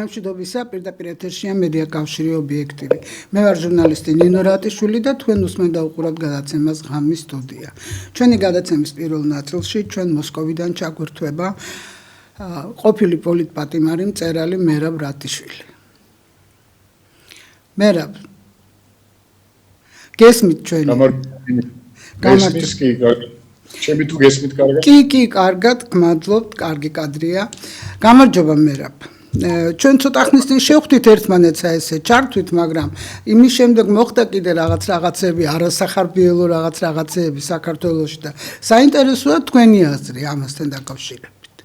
მშვიდობისა, პირდაპირ ეთერშია მედია კავშირი ობიექტივი. მე ვარ ჟურნალისტი ნინო რატიშვილი და თქვენ უსმენთ უყურებთ გადაცემას ღამის სტუდია. ჩვენი გადაცემის პირველ ნაწილში ჩვენ მოსკოვიდან ჩაგვირთვება ყოფილი პოლიტპატიმარი მწერალი მერაბ რატიშვილი. მერაბ, გესმით ჩვენი? გესმის კი, ჩემი თუ გესმით კარგად? კი, კარგად, გმადლობთ, კარგი კადრია. გამარჯობა მერაბ. ჩვენ ცოტა ხნის წინ შევხვდით ერთმანეთსა ესე ჩართვით, მაგრამ იმის შემდეგ მოხდა კიდე რაღაცები, არასახარბიელო რაღაცეები საქართველოში და საინტერესოა თქვენი აზრი ამასთან დაკავშირებით.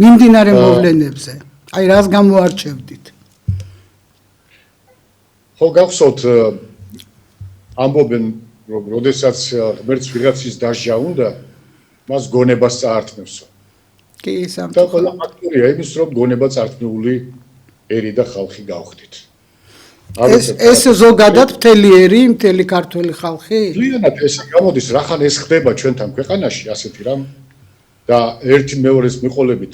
მიმდინარე მოვლენებზე. აი რას გამოარჩევდით? ხო, გახსოვთ, ამბობენ, რომ როდესაც ღმერთს ვიღაცის დასჯა უნდა, მას გონებას წაართმევსო. კი, სამწუხაროდ. და ყველა ფაქტორია იმის, რომ გონება წარქმეული ერი და ხალხი გავხდით. ეს ზოგადად მთელი ქართველი ხალხი? ლიანად ესე გამოდის, რახან ეს ხდება ჩვენთან ქვეყანაში, ასეთი რამ და ერთი მეორეს მიყოლებით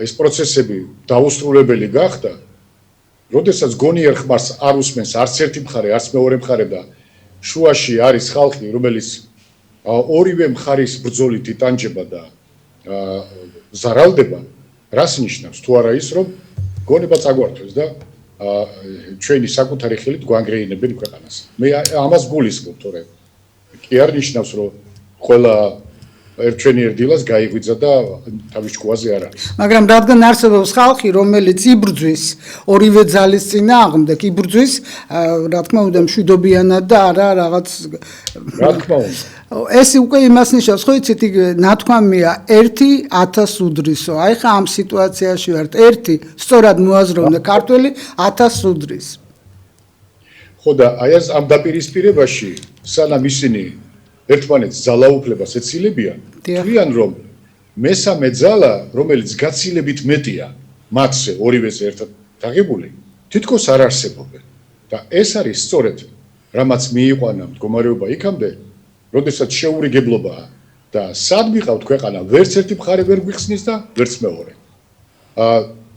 ეს პროცესები დაუსრულებელი გახდა. როდესაც გონიერ ხმარს არ უსმენს არც ერთი მხარე, არც მეორე მხარე და შუაში არის ხალხი, რომელიც ორივე მხარის ბრძოლით იტანჯება და ზარალდება, რას ნიშნავს თუ არა ის, რომ გონება წაგვართვეს და ჩვენი საკუთარი ხელით გვანგრეინებენ ქვეყანას. მე ამას გულისხმობ, თორემ კი არ ნიშნავს, რომ ყველა ჩვენი ერდილას გაიღვიძა და თავის ჭკუაზე არ არის. მაგრამ რადგან არსებობს ხალხი, რომელიც იბრძვის ორივე ძალის წინააღმდეგ, იბრძვის, რა თქმა უნდა, მშვიდობიანად და არა რაღაც რა თქმა უნდა. ეს უკვე იმას ნიშნავს, ხო იცით, ნათქვამია 1,1000 უდრისო. აი ხა ამ სიტუაციაში ვართ, ერთი სწორად მოაზროვნე ქართველი 1000 უდრის. ხო და აი ამ დაპირისპირებაში სანამ ისინი ერთმანეთს ძალაუფლებას ეცილებიან, თქვენ რომ მესამე ძალა, რომელიც გაცილებით მეტია მათზე ორივეზე ერთად დაღებული, თითქოს არ არსებობენ. და ეს არის სწორედ რამაც მიიყვანა მდგომარეობა იქამდე, როდესაც შეურიგებლობაა და სად მიყავთ ქვეყანა, ვერც ერთი მხარე ვერ გვიხსნის და ვერც მეორე.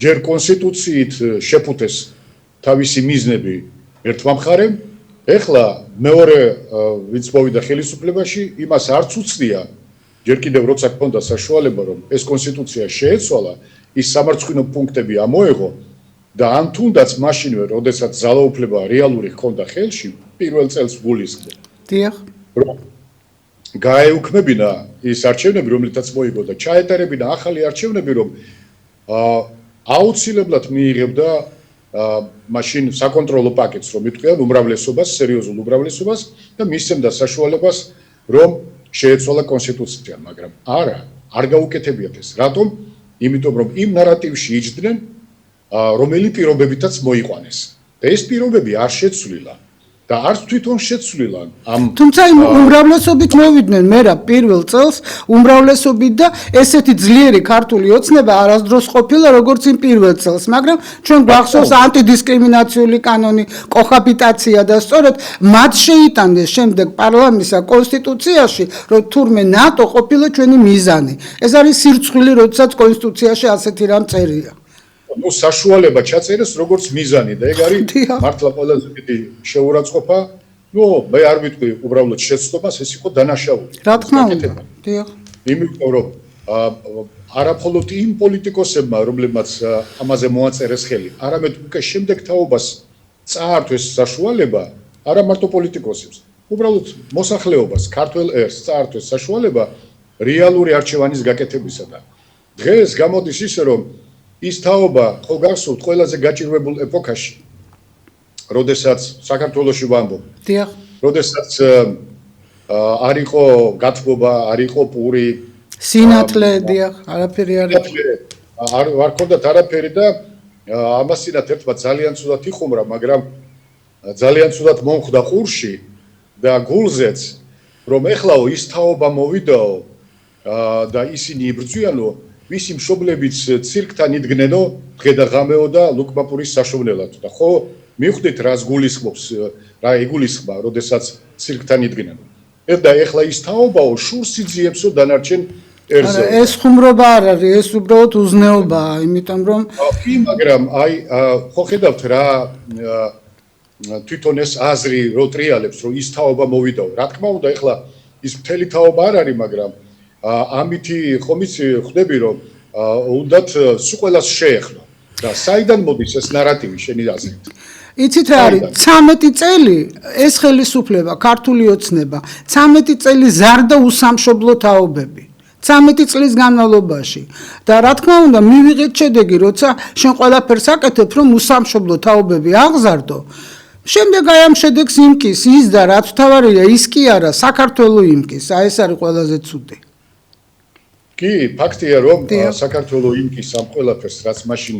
ჯერ კონსტიტუციით შეფუთეს თავისი მიზნები ერთმა მხარემ, ეხლა მეორე ვინც მოვიდა ხელისუფლებაში, იმას არც უცდია, ჯერ კიდევ როცა ჰქონდა საშუალება, რომ ეს კონსტიტუცია შეეცვალა, ის სამარცხვინო პუნქტები ამოეღო და ან თუნდაც მაშინვე, როდესაც ძალაუფლება რეალური ჰქონდა ხელში, პირველ წელს გულისხმობ. დიახ. გაეუქმებინა ის არჩევნები, რომლითაც მოიგო და ჩაეტარებინა ახალი არჩევნები, რომ აუცილებლად მიიღებდა მაშინ საკონტროლო პაკეტს, რომ იტყვიან უმრავლესობას, სერიოზულ უმრავლესობას და მისცემდა საშუალებას, რომ შეეცვალა კონსტიტუცია, მაგრამ არ გაუკეთებიათ ეს. რატომ? იმიტომ რომ იმ ნარატივში იჯდნენ, რომელი პირობებითაც მოიყვანეს. და ეს პირობები არ შეცვლილა. და არც თვითონ შეცვლილა ამ თუმცა იმ უმრავლესობით მოვიდნენ მერა პირველ წელს უმრავლესობით და ესეთი ძლიერი ქართული ოცნება არასდროს ყოფილა როგორც იმ პირველ წელს, მაგრამ ჩვენ გვახსოვს ანტიდისკრიმინაციული კანონი, კოჰაბიტაცია და სწორედ მათ შეიტანეს შემდეგ პარლამენტსა კონსტიტუციაში, რომ თურმე ნატო ყოფილა ჩვენი მიზანი. ეს არის სირცხვილი, როდესაც კონსტიტუციაში ასეთი რამ წერია. ნუ საშუალება ჩაწერეს როგორც მიზანი და ეგ არის მართლა ყველაზე დიდი შეურაცხყოფა. ნუ მე არ ვიტყვი უბრალოდ შეცდომას, ეს იყო დანაშაული. რა თქმა უნდა. დიახ. იმიტომ რომ არა მხოლოდ იმ პოლიტიკოსებმა, რომლებმაც ამაზე მოაწერეს ხელი, არამედ უკვე შემდეგ თაობას წაართვეს საშუალება, არა მარტო პოლიტიკოსებს, უბრალოდ მოსახლეობას, ქართველ ერს წაართვეს საშუალება რეალური არჩევანის გაკეთებისა და დღეს გამოდის ისე, რომ ის თაობა ხო გახსოვთ ყველაზე გაჭირვებულ ეპოქაში, როდესაც საქართველოში ვამბობ. დიახ. როდესაც არ იყო გათბობა, არ იყო პური, სინათლე, დიახ, არაფერი არ იყო. არ ქონდათ არაფერი და ამასინათ ერთმა ძალიან ცუდად იხუმრა, მაგრამ ძალიან ცუდად მომხვდა ყურში და გულზეც, რომ ეხლაო ის თაობა მოვიდაო და ისინი იბრძვიანო, ვისი მშობლებიც ცირკთან იდგნენო დღე და ღამეო და ლუკმაპურის საშოვნელად და ხო მივხვდით რას გულისხმობს, რა იგულისხმა, როდესაც ცირკთან იდგნენ. და ეხლა ის თაობაო შურს იძიებსო დანარჩენ ერზე. ეს ხუმრობა არ არის, ეს უბრალოდ უზნეობაა, იმიტომ რომ კი, მაგრამ აი ხო ხედავთ რა თვითონ ეს აზრი რო ტრიალებს, რომ ის თაობა მოვიდაო. რა თქმა უნდა, ეხლა ის მთელი თაობა არ არის, მაგრამ ამითი ხომ იცი ხვდები, რომ უნდათ სულ ყველას შეეხლა. და საიდან მოდის ეს ნარატივი შენი აზრით? იცით რა არის 13 წელი ეს ხელისუფლება ქართული ოცნება 13 წელი ზარდა უსამშობლო თაობები 13 წლის განმავლობაში და რა თქმა უნდა მივიღეთ შედეგი როცა შენ ყველაფერს აკეთებ რომ უსამშობლო თაობები აღზარდო შემდეგ აი ამ შედეგს იმკის ის და რაც თავარია ის კი არა საქართველოს იმკის აი ეს არის ყველაზე ცუდი კი ფაქტია რომ საქართველოს იმკის ამ ყველაფერს რაც მაშინ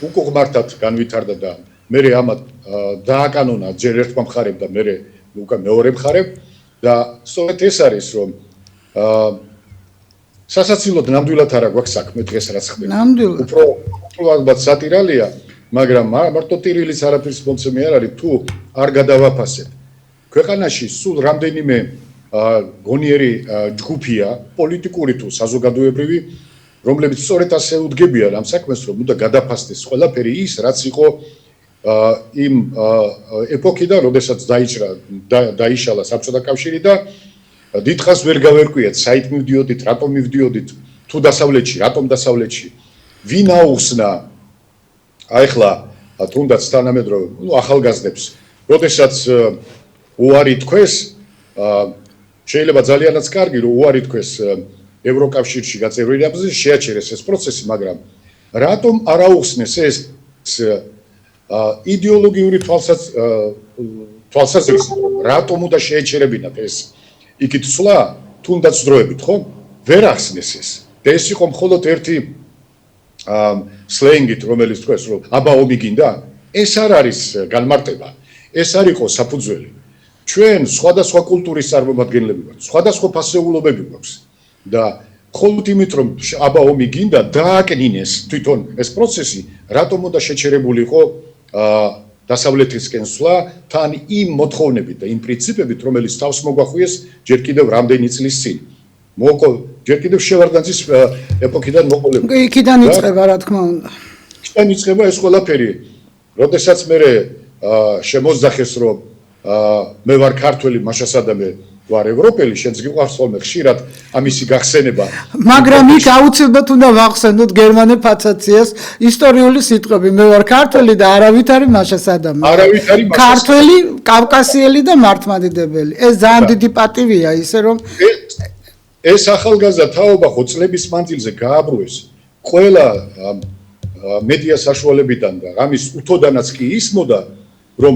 უკუღმართად განვითარდა და მე ამათ დააკანონა ჯერ ერთმა მხარემ და მე უკან მეორე მხარემ და სწორედ ეს არის რომ სასაცილოდ ნამდვილად არა გვაქვს საქმე დღეს რაც ხდება ნამდვილად უფრო ალბათ სატირალია მაგრამ მარტო ტირილის არაფრის მომცემი არ არის თუ არ გადავაფასებ ქვეყანაში სულ რამდენიმე გონიერი ჯგუფია პოლიტიკური თუ საზოგადოებრივი რომლებიც სწორედ ასე უდგებიან ამ საქმეს რომ უნდა გადაფასდეს ყველაფერი ის რაც იყო იმ ეპოქიდან როდესაც დაიშალა საბჭოთა კავშირი და დიდხანს ვერ გავერკვიათ საით მივდიოდით რატომ მივდიოდით თუ დასავლეთში რატომ დასავლეთში ვინ აუხსნა აიხლა თუნდაც თანამედროვე ახალგაზრდებს როდესაც უარი თქვეს შეიძლება ძალიანაც კარგი რომ უარი თქვეს ევროკავშირში გაწევრიანებაზე შეაჩერეს ეს პროცესი მაგრამ რატომ არ აუხსნეს ეს იდეოლოგიური თვალსაზრისით რატომ უნდა შეეჩერებინათ ეს იქით სვლა თუნდაც დროებით ხო ვერ ახსნეს ეს და ეს იყო მხოლოდ ერთი სლენგით რომელიც თქვეს რომ აბა ომი გინდა ეს არ არის განმარტება ეს არ იყო საფუძველი ჩვენ სხვადასხვა კულტურის წარმომადგენლები ვართ სხვადასხვა ფასეულობები გვაქვს და მხოლოდ იმით რომ აბა ომი გინდა დააკნინეს თვითონ ეს პროცესი რატომ უნდა შეჩერებული იყო დასავლეთისკენ სვლა თან იმ მოთხოვნებით და იმ პრინციპებით რომელიც თავს მოგვახვიეს ჯერ კიდევ რამდენი წლის წინ ჯერ კიდევ შევარდნაძის ეპოქიდან მოყოლებული იქიდან იწყება რა თქმა უნდა იქიდან იწყება ეს ყველაფერი როდესაც მე შემოძახეს რომ მე ვარ ქართველი მაშასადამე ვარ ევროპელი შენს გიყვარს ხოლმე ხშირად ამისი გახსენება მაგრამ იქ აუცილებლად უნდა ვახსენოთ გერმანე ფაცაციას ისტორიული სიტყვები მე ვარ ქართველი და არავით არის მაშასადამე ქართველი კავკასიელი და მართლმადიდებელი ეს ძალიან დიდი პატივია ისე რომ ეს ახალგაზრდა თაობა ხო წლების მანძილზე გააბრუეს ყველა მედია საშუალებიდან და ამის უთოდანაც კი ისმოდა რომ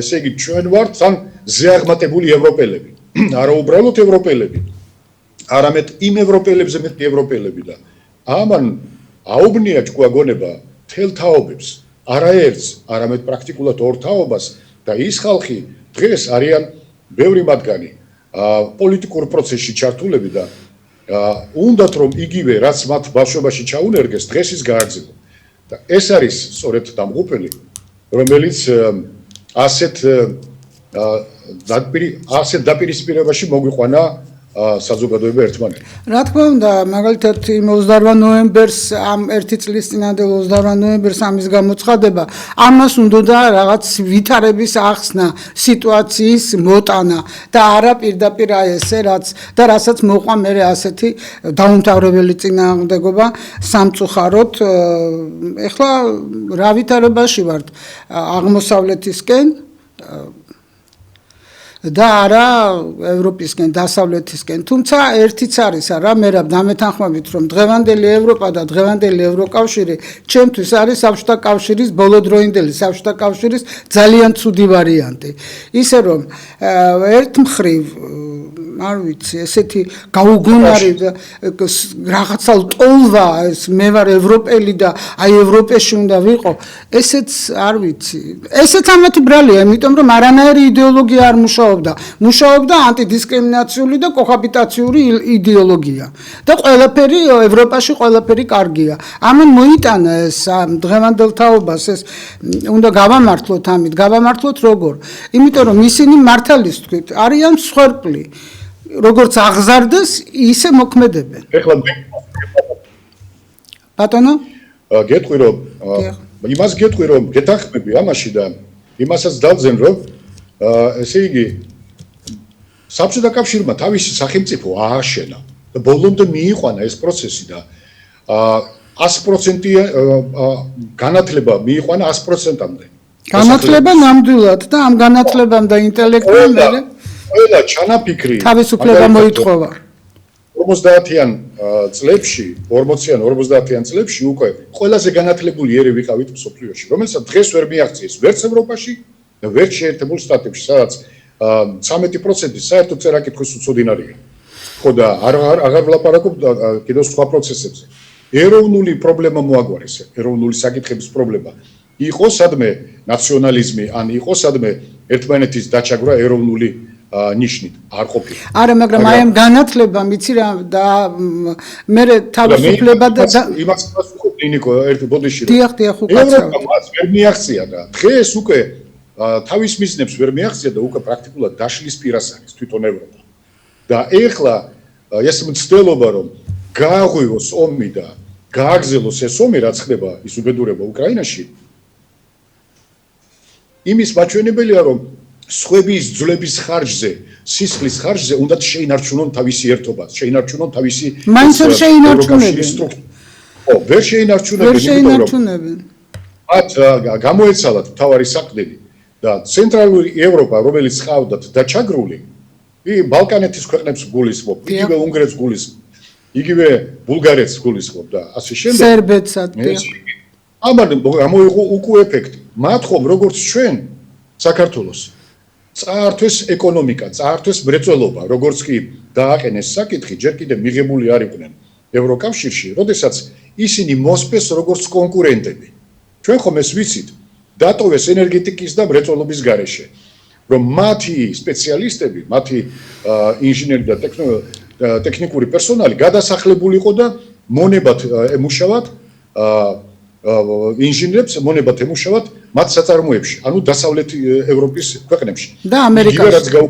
ესე იგი ჩვენ ვართ თან ზეაღმატებული ევროპელები არა უბრალოდ ევროპელები არამედ იმ ევროპელებზე მეტი ევროპელები და ამან აუბნია ჭკუაგონება თელ თაობებს არაერთს არამედ პრაქტიკულად ორ თაობას და ის ხალხი დღეს არიან ბევრი მათგანი პოლიტიკურ პროცესში ჩართულები და უნდათ რომ იგივე რაც მათ ბავშვობაში ჩაუნერგეს დღეს ის გააგრძელონ და ეს არის სწორედ დამღუპელი რომელიც ასეთ დაპირისპირებაში მოგვიყვანა საზოგადოება ერთმანეთს. რა თქმა უნდა, მაგალითად იმ 28 ნოემბერს ამ ერთი წლის წინანდელ 28 ნოემბერს ამის გამოცხადება, ამას უნდა რაღაც ვითარების ახსნა, სიტუაციის მოტანა და არა პირდაპირ აი ესე და რასაც მოყვა მე ასეთი დაუმთავრებელი წინააღმდეგობა სამწუხაროდ. ეხლა რა ვითარებაში ვართ აღმოსავლეთისკენ და არა ევროპისკენ, დასავლეთისკენ. თუმცა ერთიც არის რა, მე დამეთანხმებით რომ დღევანდელი ევროპა და დღევანდელი ევროკავშირი ჩემთვის არის საბჭოთა კავშირის ბოლოდროინდელი საბჭოთა კავშირის ძალიან ცუდი ვარიანტი. ისე რომ ერთ მხრივ არ ვიცი, ესეთი გაუგონარი რაღაცა ტოლვა, ეს მე ვარ ევროპელი და აი ევროპაში უნდა ვიყო, ესეც არ ვიცი. ესეც ამათი ბრალია, იმიტომ რომ არანაირი იდეოლოგია არ მუშაობდა ანტიდისკრიმინაციული და კოჰაბიტაციური იდეოლოგია. და ყველაფერი ევროპაში ყველაფერი კარგია. ამან მოიტანა ეს დღევანდელ თაობას ეს უნდა გავამართლოთ ამით, გავამართლოთ როგორ? იმიტომ რომ ისინი მართალის თქვით, არიან მსხვერპლი. როგორც აღზარდეს, ისე მოქმედებენ. ეხლა ბატონო? გეტყვი რომ იმას გეტყვი რომ გეთანხმები ამაში და იმასაც დავძენ რომ ესე იგი საბჭოთა კავშირმა თავისი სახელმწიფო ააშენა და ბოლომდე მიიყვანა ეს პროცესი და 100% განათლება მიიყვანა 100%-მდე. განათლება ნამდვილად და ამ განათლებამ და ინტელექტმა მერე ყველა ჩანაფიქრი თავისუფლება მოითხოვა. 50-იან წლებში, 40-იან 50-იან წლებში უკვე ყველაზე განათლებული ერი ვიყავით მსოფლიოში, რომელსაც დღეს ვერ მიაღწიეს ვერც ევროპაში და ვერც შეერთებულ შტატებში, სადაც 13% საერთოდ წერა-კითხვის უცოდინ არიან. ხო და აღარ ვლაპარაკობ კიდევ სხვა პროცესებზე. ეროვნული პრობლემა მოაგვარეს, ეროვნული საკითხების პრობლემა. იყო სადმე ნაციონალიზმი, ან იყო სადმე ერთმანეთის დაჩაგვრა ეროვნული ნიშნით არ ყოფილა. არა, მაგრამ აი ამ განათლებამ იცი რა და მე თავისუფლება და იმას ვუყობ ნინიკო ერთი ბოდიში. დიახ, უკაცრავ. ევროპა მას ვერ მიაღწია და დღეს უკვე თავის მიზნებს ვერ მიაღწია და უკვე პრაქტიკულად დაშლის პირას არის თვითონ ევროპა. და ეხლა ეს მცდელობა რომ გააღვივოს ომი და გააგზელოს ეს ომი რაც ხდება ის უბედურება უკრაინაში იმის მაჩვენებელია რომ სხვების ძვლების ხარჯზე, სისხლის ხარჯზე უნდა შეინარჩუნონ თავისი ერთობა, შეინარჩუნონ თავისი მაინც ვერ შეინარჩუნებენ. ო, ვერ შეინარჩუნებენ. ვერ შეინარჩუნებენ. მათ გამოეცალათ მთავარი საყდენი და ცენტრალური ევროპა, რომელიც ხავდათ დაჩაგრული, ბალკანეთის ქვეყნებს გულისხმობ, იგივე უნგრეთს გულისხმობ, იგივე ბულგარეთს გულისხმობ და ასე შემდეგ. სერბეთსაც. ამან გამოიღო უკვე ეფექტი. მათ ხომ როგორც ჩვენ საქართველოს წაართვეს ეკონომიკა, წაართვეს მრეწველობა, როგორც კი დააყენეს საკითხი, ჯერ კიდევ მიღებული არ იყვნენ ევროკავშირში, როდესაც ისინი მოსპეს როგორც კონკურენტები. ჩვენ ხომ ეს ვიცით, დატოვეს ენერგეტიკის და მრეწველობის გარეშე, რომ მათი სპეციალისტები, მათი ინჟინერი და ტექნიკური პერსონალი გადასახლებული იყო და მონებად ემუშავათ ინჟინერებს მონებად ემუშავათ მათ საწარმოებში, ანუ დასავლეთ ევროპის ქვეყნებში. და ამერიკაში.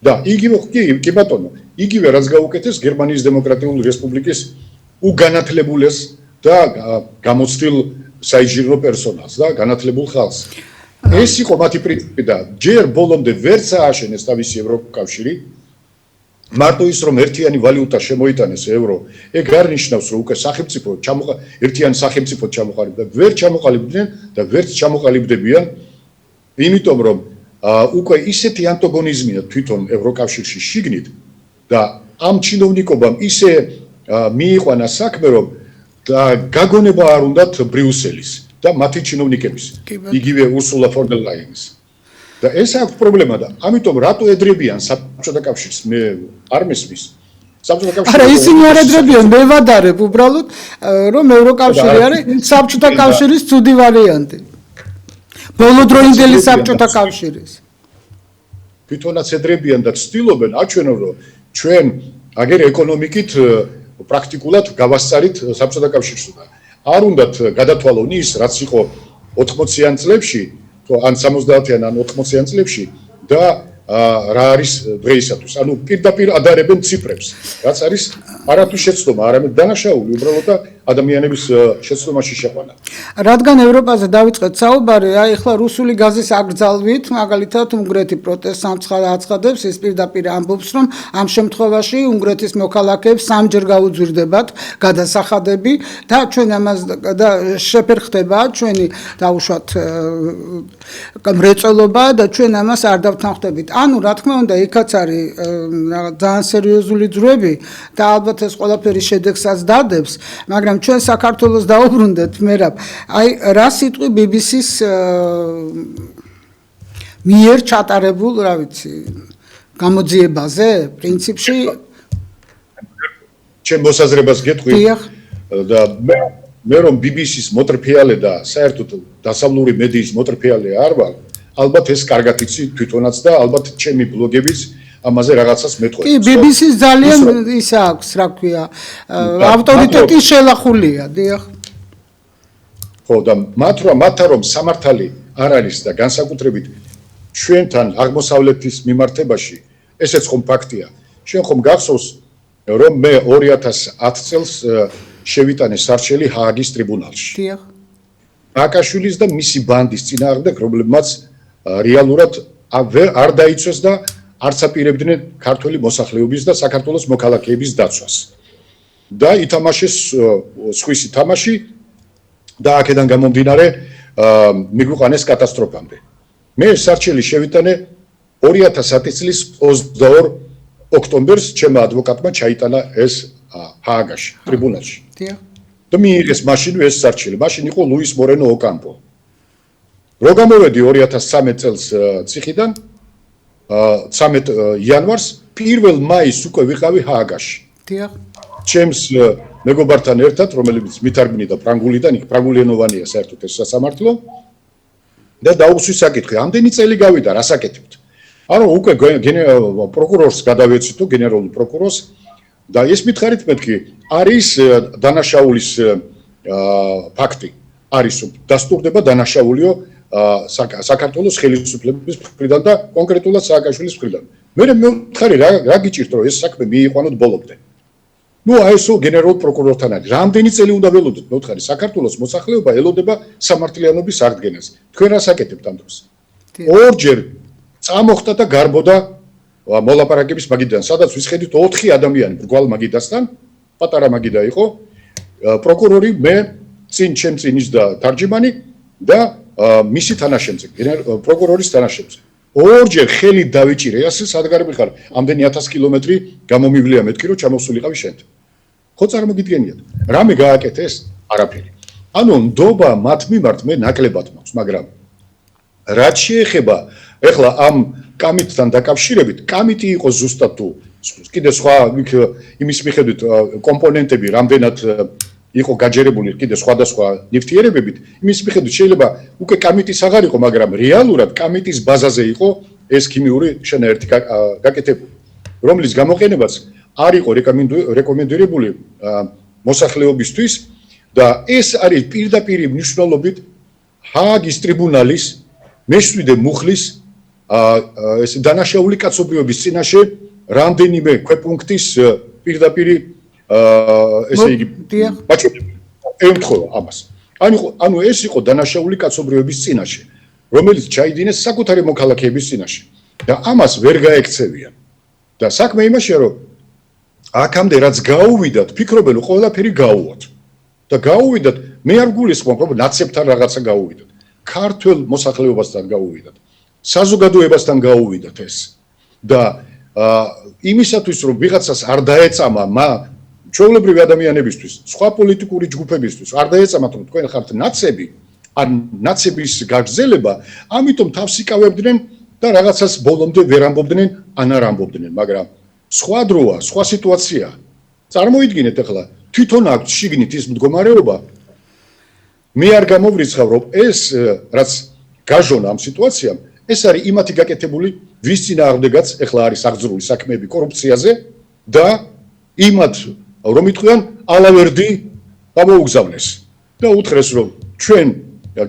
და იგივე კი ბატონო, იგივე რაც გაუკეთეს გერმანიის დემოკრატიული რესპუბლიკის უგანათლებულეს და გამოცდილ საინჟინრო პერსონალს და განათლებულ ხალხს. ეს იყო მათი პრინციპი და ჯერ ბოლომდე ვერც ააშენეს თავისი ევროკავშირი. მარტო ის რომ ერთიანი ვალუტა შემოიტანეს ევრო, ეგ არ ნიშნავს რომ უკვე სახელმწიფო ერთიანი სახელმწიფო ჩამოყალიბდა, ვერ ჩამოყალიბდნენ და ვერც ჩამოყალიბდებიან, იმიტომ რომ უკვე ისეთი ანტაგონიზმია თვითონ ევროკავშირში შიგნით და ამ ჩინოვნიკობამ ისე მიიყვანა საქმე რომ გაგონება არ უნდათ ბრიუსელის და მათი ჩინოვნიკების, იგივე ურსულა ფონ დერ ლაინის. და ეს აქვს პრობლემა და ამიტომ რატო εδრებიან საბჭოთა კავშირს მე არ მესმის საბჭოთა კავშირი არა ისინი არ εδრებიან მე ვადარებ უბრალოდ რომ ევროკავშირი არის საბჭოთა კავშირის ცუდი ვარიანტი ბოლოდროინდელი საბჭოთა კავშირის თვითონაც εδრებიან და ცდილობენ აჩვენონ რომ ჩვენ აგერ ეკონომიკით პრაქტიკულად გავასწარით საბჭოთა კავშირს და არ უნდათ გადათვალონ ის რაც იყო 80-იან წლებში ან 70-იან ან 80-იან წლებში და რა არის დღეისათვის. ანუ პირდაპირ ადარებენ ციფრებს, რაც არის არათუ შეცდომა, არამედ დანაშაული უბრალოდ და ადამიანების შეცდომაში შეყვანა. რადგან ევროპაზე დავიწყეთ საუბარი, აი ახლა რუსული გაზის აკრძალვით, მაგალითად უნგრეთი პროტესტს აცხადებს, ის პირდაპირ ამბობს, რომ ამ შემთხვევაში უნგრეთის მოქალაქეებს სამჯერ გაუძვირდებათ გადასახადები და ჩვენ ამას და შეფერხდება ჩვენი დაუშვათ მრეწველობა და ჩვენ ამას არ დავთანხმდებით. ანუ რა თქმა უნდა, იქაც არის ძალიან სერიოზული ძროები და ალბათ ეს ყველაფერი შედეგსაც დადებს, მაგრამ ჩვენ საქართველოს დაუბრუნდეთ მერაბ. აი რა სიტყვი BBC-ს მიერ ჩატარებულ, რა ვიცი, გამოძიებაზე, პრინციპში ჩემ მოსაზრებას გეტყვი და მე რომ BBC-ს მოტრფიალე და საერთოდ დასავლური მედიის მოტრფიალე არ ვარ, ალბათ ეს კარგად იცი თვითონაც და ალბათ ჩემი ბლოგებიც ამაზე რაღაცას მეტყვი. კი, BBC-ს ძალიან ის აქვს, რა ქვია, ავტორიტეტი შელახულია, დიახ. ხო, და მათთან რომ სამართალი არ არის და განსაკუთრებით ჩვენთან აღმოსავლეთის მიმართებაში, ესეც ხომ ფაქტია. ჩვენ ხომ გახსოვს რომ მე 2010 წელს შევიტანე სარჩელი ჰააგის ტრიბუნალში. დიახ. აკაშვილის და მისი ბანდის წინააღმდეგ, რომლებმაც რეალურად არ დაიცვეს და არც აპირებდნენ ქართული მოსახლეობის და საქართველოს მოქალაქეების დაცვას. და ითამაშეს სხვისი თამაში და აქედან გამომდინარე მიგვიყვანეს კატასტროფამდე. მე სარჩელი შევიტანე 2010 წლის 22 ოქტომბერს ჩემმა ადვოკატმა ჩაიტანა ეს ჰააგაში, ტრიბუნალში. დიახ. და მიიღეს მაშინვე ეს სარჩელი. მაშინ იყო ლუის მორენო ოკამპო. რო გამოვედი 2013 წელს ციხიდან 13 იანვარს 1 მაისს უკვე ვიყავი ჰააგაში. დიახ. ჩემს მეგობართან ერთად, რომელიც მითარგმნიდა ფრანგულიდან, იქ ფრანგულენოვანია საერთოდ ეს სასამართლო და დაუსვი საკითხი, ამდენი წელი გავიდა, რას აკეთებთ? ანუ უკვე პროკურორს გადავეცითო, გენერალურ პროკურორს და ეს მითხარით მეთქი, არის დანაშაულის ფაქტი, არის დასტურდება დანაშაულიო საქართველოს ხელისუფლების მხრიდან და კონკრეტულად სააკაშვილის მხრიდან. მე მითხარი რა გიჭირთ რომ ეს საქმე მიიყვანოთ ბოლომდე. ნუ აი ესო გენერალურ პროკურორთან არის. რამდენი წელი უნდა ველოდოთ? მე ვთხარი, საქართველოს მოსახლეობა ელოდება სამართლიანობის აღდგენას. თქვენ რას აკეთებთ ამ დროს? ორჯერ წამოხდა და გარბოდა მოლაპარაკების მაგიდიდან, სადაც ვისხედით 4 ადამიანი მრგვალ მაგიდასთან, პატარა მაგიდა იყო, პროკურორი, მე, წინ ის და თარჯიმანი და მისი თანაშემწე, პროკურორის თანაშემწე. ორჯერ ხელი დავიჭირე, ასე სადგარი ხარ, ამდენი 1000 კილომეტრი გამომივლია მეთქი, რომ ჩამოსულიყავი შენთან. ხო წარმოგიდგენიათ? რამე გააკეთეს? არაფერი. ანუ ნდობა მათ მიმართ მე ნაკლებად მაქვს, მაგრამ რაც შეეხება ეხლა ამ კამიტთან დაკავშირებით, კამიტი იყო ზუსტად თუ კიდე სხვა იმის მიხედვით კომპონენტები რამდენად იყო გაჯერებული კიდე სხვადასხვა ნივთიერებებით, იმის მიხედვით შეიძლება უკვე კამიტის აღარ იყო, მაგრამ რეალურად კამიტის ბაზაზე იყო ეს ქიმიური შენაერთი გაკეთებული, რომლის გამოყენებაც არ იყო რეკომენდირებული მოსახლეობისთვის და ეს არის პირდაპირ მნიშვნელობით ჰააგის ტრიბუნალის მეშვიდე მუხლის ეს დანაშაული კაცობრიობის წინაშე რამდენიმე ქვეპუნქტის პირდაპირ ესე იგი ემთხოვა ამას. ანუ ეს იყო დანაშაული კაცობრიობის წინაშე, რომელიც ჩაიდინეს საკუთარი მოქალაქეების წინაშე და ამას ვერ გაექცევიან. და საქმე იმაშია, რომ აქამდე რაც გაუვიდათ, ფიქრობენ, რომ ყველაფერი გაუვათ. და გაუვიდათ, მე არ გულისხმობ, რომ ნაცებთან რაღაცა გაუვიდათ. ქართულ მოსახლეობასთან გაუვიდათ. საზოგადოებასთან გაუვიდათ ეს. და იმისათვის, რომ ვიღაცას არ დაეწამა ჩვეულებრივი ადამიანებისთვის, სხვა პოლიტიკური ჯგუფებისთვის არ დაეწამათ, რომ თქვენ ხართ ნაცები, ან ნაცების გაგრძელება, ამიტომ თავს იკავებდნენ და რაღაცას ბოლომდე ვერ ამბობდნენ, ან არ ამბობდნენ, მაგრამ სხვა დროა, სხვა სიტუაცია. წარმოიდგინეთ ახლა, თვითონ აქვს შიგნით ის მდგომარეობა. მე არ გამოვრიცხავ, რომ ეს რაც გაჟონა ამ სიტუაციამ, ეს არის იმათი გაკეთებული, ვის წინააღმდეგაც ახლა არის აღძრული საქმეები კორუფციაზე და იმათ რომ იტყვიან ალავერდი გამოუგზავნეს და უთხრეს რომ ჩვენ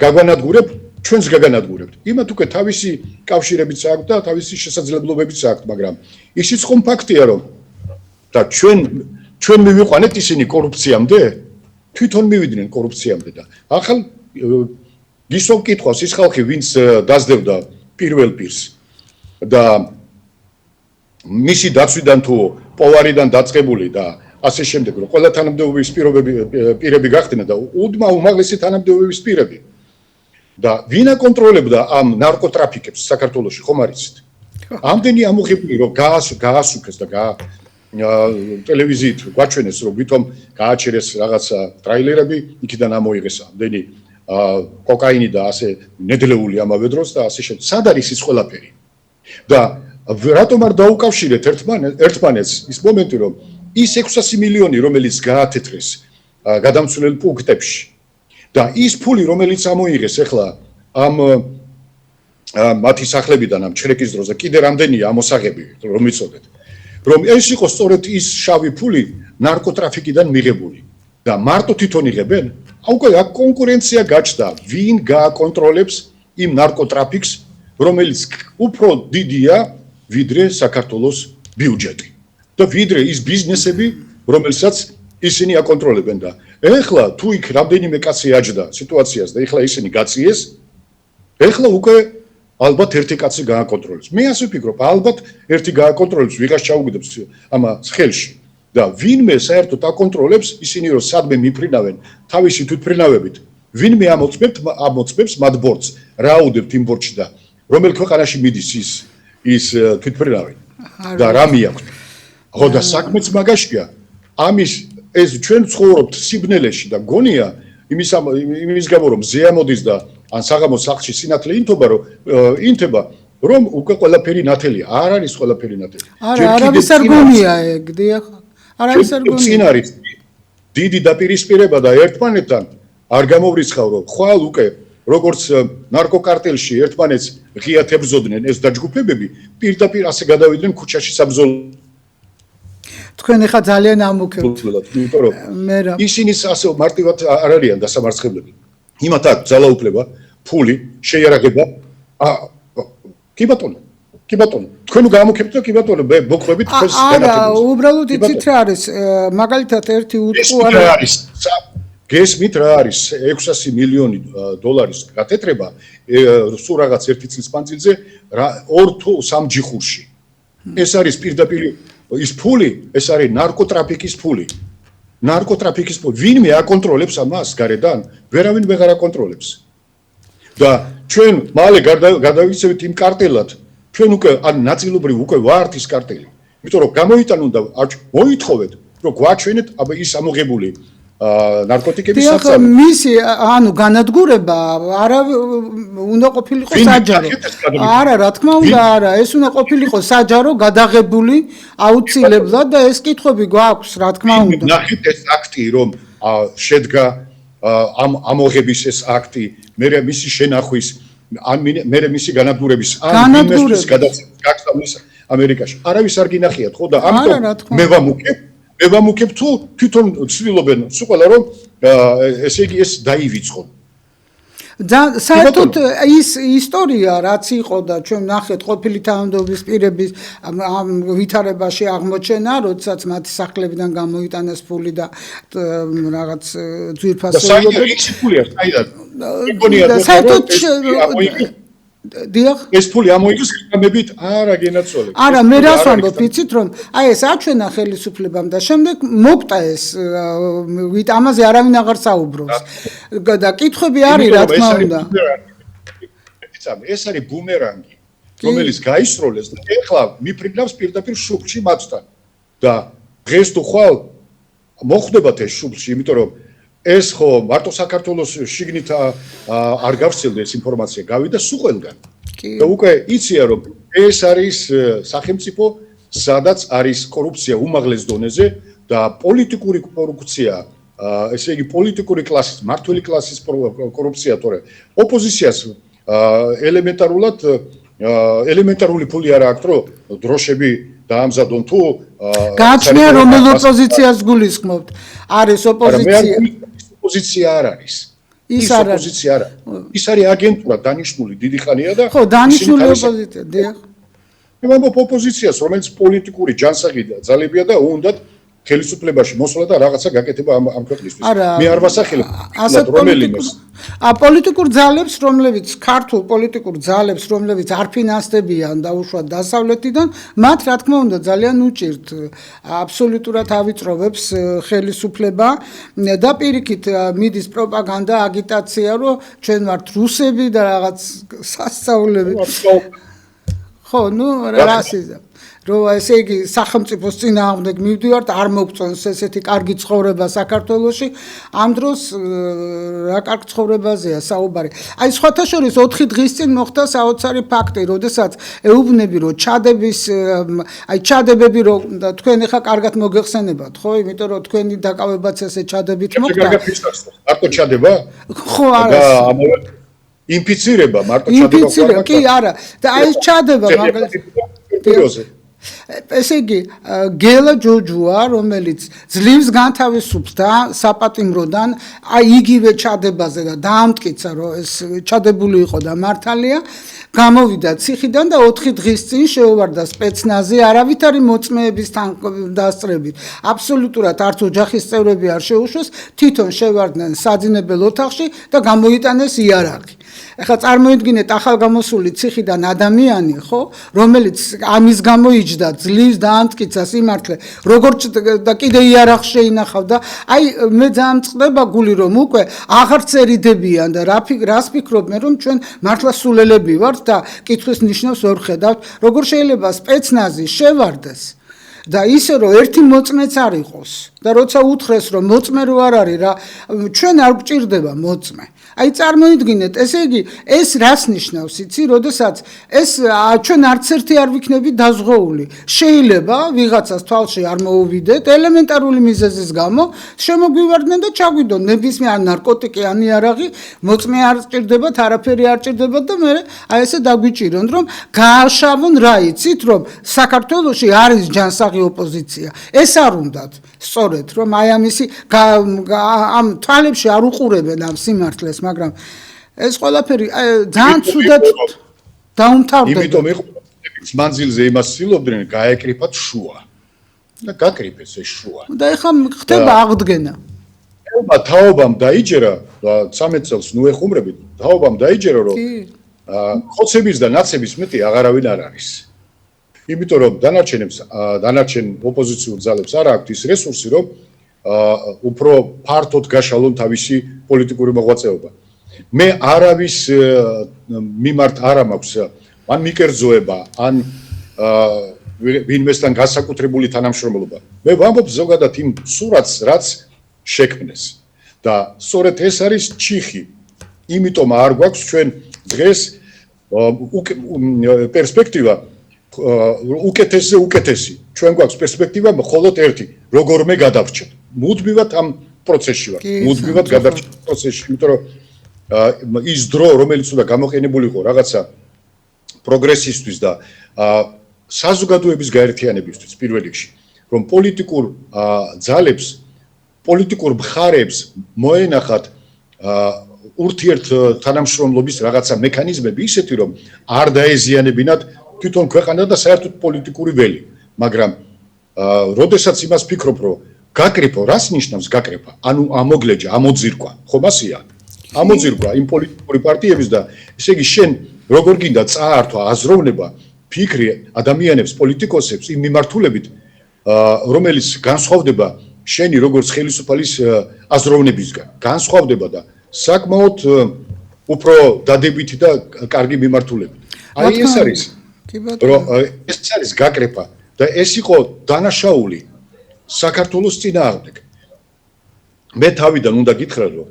გაგვანადგურებთ, ჩვენს გაგანადგურებთ. იმათ უკვე თავისი კავშირებიც აქვს და თავისი შესაძლებლობებიც აქვს, მაგრამ ისიც ხომ ფაქტია რომ და ჩვენ მივიყვანეთ ისინი კორუფციამდე, თვითონ მივიდნენ კორუფციამდე და ახალ გისო კითხავს ის ხალხი, ვინც დაძდევდა პირველ პირს და მისი დაცვიდან თუ პოვარიდან დაწყებული და ასე შემდეგ, რომ ყველა თანამდებობის პირები გახდნენ და უმაღლესი თანამდებობის პირები. და ვინ აკონტროლებდა ამ ნარკოტრაფიკებს საქართველოში, ხომ არ იცით? ამდენი ამოღებული, რომ გაასუქეს და ტელევიზიით გვაჩვენეს, რომ ვითომ გააჩერეს რაღაცა ტრაილერები, იქიდან ამოიღეს ამდენი კოკაინი და ასე ნედლეული ამავე დროს და ასე შემდეგ. სად არის ის ყველაფერი? და რატომ არ დაუკავშირეთ ერთმანეთს ის მომენტი, რომ ის 600 მილიონი, რომელიც გაათეთრეს გადამცვლელ პუნქტებში და ის ფული, რომელიც ამოიღეს ახლა ამ მათი სახლებიდან ამ ჩრეკის დროზე, კიდე რამდენია ამოსაღები, რომ იცოდეთ, რომ ეს იყო სწორედ ის შავი ფული ნარკოტრაფიკიდან მიღებული და მარტო თვითონ იღებენ? უკვე აქ კონკურენცია გაჩნდა, ვინ გააკონტროლებს იმ ნარკოტრაფიკს, რომელიც უფრო დიდია ვიდრე საქართველოს ბიუჯეტი. და ვიდრე ის ბიზნესები, რომელსაც ისინი აკონტროლებენ და ეხლა თუ იქ რამდენიმე კაცი აჯდა სიტუაციას და ეხლა ისინი გაციეს, ეხლა უკვე ალბათ ერთი კაცი გააკონტროლებს. მე ასე ვფიქრობ, ალბათ ერთი გააკონტროლებს, ვიღაც ჩაუგდებს ამას ხელში. და ვინმე საერთოდ აკონტროლებს ისინი რომ სადმე მიფრინავენ თავისი თვითფრინავებით ვინმე ამოწმებს მათ ბორცს რა აუდებთ იმ ბორცში და რომელ ქვეყანაში მიდის ის თვითფრინავი და რა მიაქვთ ხო და საქმეც მაგაშია ამის ეს ჩვენ ცხოვრობთ სიბნელეში და გონია იმის გამო რომ ზეამოდის და ან საღამოს სახლში სინათლე ინთება რომ უკვე ყველაფერი ნათელია არ არის ყველაფერი ნათელი არა არავის არ გონია ეგ დიახ არავის არ გონია წინ არის დიდი დაპირისპირება და ერთმანეთთან არ გამოვრიცხავ რომ ხვალ უკვე როგორც ნარკოკარტელში ერთმანეთს ღიათ ებრძოდნენ ეს დაჯგუფებები პირდაპირ ასე გადავიდნენ ქუჩაში საბრძოლო თქვენ ხა ძალიან ამოქებთ იმიტომ რომ ისინი ასე მარტივად არ არიან დასამარცხებლები იმათ აქვს ძალაუფლება ფული შეიარაღება კი ბატონო თქვენ გამოგებთ და კი ბატონო მოყვებით თქვენს არა უბრალოდ იცით რა არის მაგალითად ერთი უტყუარი არის გესმით რა არის 600 მილიონი დოლარის გათეთრება სულ რაღაც ერთი წლის მანძილზე 2 თუ 3 ჯიხურში ეს არის პირდაპირ ის ფული ეს არის ნარკოტრაფიკის ფული ვინმე აკონტროლებს ამას გარედან ვერავინ ვეღარ აკონტროლებს და ჩვენ მალე გადავიქცევით იმ კარტელად ჩვენ უკვე ან ნაწილობრივ უკვე ვართ ის კარტელი იმიტომ რომ გამოიტანონ და მოითხოვეთ რომ გვაჩვენეთ აბა ის ამოღებული ნარკოტიკების საწარმო მისი ანუ განადგურება არა უნდა ყოფილიყო საჯარო არა რა თქმა უნდა არა ეს უნდა ყოფილიყო საჯარო გადაღებული აუცილებლად და ეს კითხვები გვაქვს რა თქმა უნდა ნახეთ ეს აქტი რომ შედგა ამოღების ეს აქტი მე მისი შენახვის ან მე მისი განადგურების ან იმისთვის გადაცემის გაგზავნის ამერიკაში არავის არ გინახიათ ხო და ამიტომ მე ვამუქებ თუ თვითონ ცდილობენ სულ რომ ესე იგი ეს დაივიწყონ საერთოდ ის ისტორია რაც იყო და ჩვენ ნახეთ ყოფილი თანამდებობის პირების ვითარებაში აღმოჩენა როდესაც მათი სახლებიდან გამოიტანეს ფული და რაღაც ძვირფასეულობები საერთოდ დიახ ეს ფული ამოიღეს რამებით არა გენაცვალე არა მე რას ვამბობ იცით რომ აი ეს აჩვენა ხელისუფლებამ და შემდეგ მოპტა ეს ამაზე არავინ აღარ საუბრობს და კითხვები არის რა თქმა უნდა ეს არის ბუმერანგი რომელიც გაისროლეს და ეხლა მიფრინავს პირდაპირ შუბლში მათთან და დღეს თუ ხვალ მოხდებათ ეს შუბლში იმიტომ რომ ეს ხო მარტო საქართველოს შიგნით არ გავსცილდა ეს ინფორმაცია გავიდა სულ ყველგან და უკვე იცია რომ ეს არის სახელმწიფო სადაც არის კორუფცია უმაღლეს დონეზე და პოლიტიკური კორუფცია ესე იგი პოლიტიკური კლასის მართველი კლასის კორუფცია თორე ოპოზიციას ელემენტარული ფული არ აქვს რომ დროშები დაამზადონ თუ გააჩნია რომელ ოპოზიციას გულისხმობთ არის ოპოზიცია არ არის ის ოპოზიცია არა ის არის აგენტურა დანიშნული დიდი ხანია და ხო დანიშნული ოპოზიცია დიახ მე ვამბობ ოპოზიციას რომელიც პოლიტიკური ჯანსაღი ძალებია და უნდათ ხელისუფლებაში მოსვლა და რაღაცა გაკეთება ამ ქვეყნისთვის მე არ ვასახელებ რომელიმეს პოლიტიკურ ძალებს რომლებიც ქართულ პოლიტიკურ ძალებს რომლებიც არ ფინანსდებიან და უშუალოდ დასავლეთიდან მათ რა თქმა უნდა ძალიან უჭირთ აბსოლუტურად ავიწროვებს ხელისუფლება და პირიქით მიდის პროპაგანდა აგიტაცია რომ ჩვენ ვართ რუსები და რაღაც სასწაულები ხო ნუ რასიზმი რომ ესე იგი სახელმწიფოს წინააღმდეგ მივდივართ არ მოგწონს ესეთი კარგი ცხოვრება საქართველოში ამ დროს რა კარგ ცხოვრებაზეა საუბარი აი სხვათა შორის 4 დღის წინ მოხდა საოცარი ფაქტი როდესაც ეუბნები რომ ჩადებები რომ თქვენ ახლა კარგად მოგეხსენებათ ხო იმიტომ რომ თქვენი დაკავებაც ესე ჩადებით მოხდა მარტო ჩადება ხო არა ინფიცირება მარტო ჩადება კი არა და აი ეს ჩადება მაგალითად ესე იგი გელა ჯოჯუა რომელიც ძლივს განთავისუფლს და საპატიმროდან აი იგივე ჩადებაზე და დაამტკიცა რომ ეს ჩადებული იყო და მართალია გამოვიდა ციხიდან და 4 დღის წინ შეუვარდა სპეცნაზი არავითარი მოწმეების დასწრებით აბსოლუტურად არც ოჯახის წევრები არ შეუშვეს თვითონ შევარდნენ საძინებელ ოთახში და გამოიტანეს იარაღი ეხლა წარმოიდგინეთ ახალგამოსული ციხიდან ადამიანი ხო რომელიც ამის გამო იჯდა ძლივს დაამტკიცა სიმართლე როგორც და კიდე იარაღს შეინახავდა აი მე ძალიან მწყდება გული რომ უკვე აღარც ერიდებიან და რას ფიქრობენ რომ ჩვენ მართლა სულელები ვართ და კითხვის ნიშნავს ვერ ხედავთ როგორ შეიძლება სპეცნაზი შევარდეს და ისე რომ ერთი მოწმეც არ იყოს და როცა უთხრეს რომ მოწმე რო არ არის რა ჩვენ არ გვჭირდება მოწმე აი წარმოიდგინეთ ესე იგი ეს რას ნიშნავს იცი როდესაც ეს ჩვენ არც ერთი არ ვიქნებით დაზღვეული შეიძლება ვიღაცას თვალში არ მოუვიდეთ ელემენტარული მიზეზის გამო შემოგვივარდნენ და ჩაგვიდონ ნებისმიერ ნარკოტიკი ან იარაღი მოწმე არ სჭირდებათ არაფერი არ სჭირდებათ და მე აი ესე დაგვიჭირონ რომ გააშავონ რა იცით რომ საქართველოში არის ჯანსაღი ოპოზიცია ეს არ უნდათ სწორედ რომ აი ამისი ამ თვალებში არ უყურებენ ამ სიმართლეს მაგრამ ეს ყველაფერი ძალიან ცუდად დაუმთავრდება იმიტომ იყო მანძილზე იმას ცდილობდნენ გაეკრიფათ შუა და გაკრიფეს ეს შუა და ეხლა ხდება აღდგენა თაობამ დაიჯერა 13 წელს ნუ ეხუმრებით თაობამ დაიჯერა რომ ხოცების და ნაცების მეტი აღარავინ არ არის იმიტომ რომ დანარჩენ ოპოზიციურ ძალებს არ აქვთ ის რესურსი რომ უფრო ფართოდ გაშალონ თავისი პოლიტიკური მოღვაწეობა მე არავის მიმართ არ მაქვს ან მიკერძოება ან ვინმესთან განსაკუთრებული თანამშრომლობა მე ვამბობ ზოგადად იმ სურათს რაც შექმნეს და სწორედ ეს არის ჩიხი იმიტომ არ გვაქვს ჩვენ დღეს პერსპექტივა უკეთესზე უკეთესი ჩვენ გვაქვს პერსპექტივა მხოლოდ ერთი როგორმე გადავრჩეთ მუდმივად ამ პროცესში ვარ მუდმივად გადავრჩეთ პროცესში იმიტომ რომ ის დრო რომელიც უნდა გამოყენებული იყო რაღაცა პროგრესისთვის და საზოგადოების გაერთიანებისთვის პირველ რიგში რომ პოლიტიკურ ძალებს პოლიტიკურ მხარეებს მოენახათ ურთიერთ თანამშრომლობის რაღაცა მექანიზმები ისეთი რომ არ დაეზიანებინათ თვითონ ქვეყანა და საერთოდ პოლიტიკური ველი მაგრამ როდესაც იმას ფიქრობ რომ გაკრიფო რას ნიშნავს გაკრიფა ანუ ამოგლეჯა ამოძირკვა ხომ ასია ამოძირკვა იმ პოლიტიკური პარტიების და ესე იგი შენ როგორ გინდა წაართვა აზროვნება ფიქრი ადამიანებს პოლიტიკოსებს იმ მიმართულებით რომელიც განსხვავდება შენი როგორც ხელისუფალის აზროვნებისგან განსხვავდება და საკმაოდ უფრო დადებითი და კარგი მიმართულებით აი ეს არის რომ ეს არის გაკრეფა და ეს იყო დანაშაული საქართველოს წინააღმდეგ მე თავიდან უნდა გითხრა რომ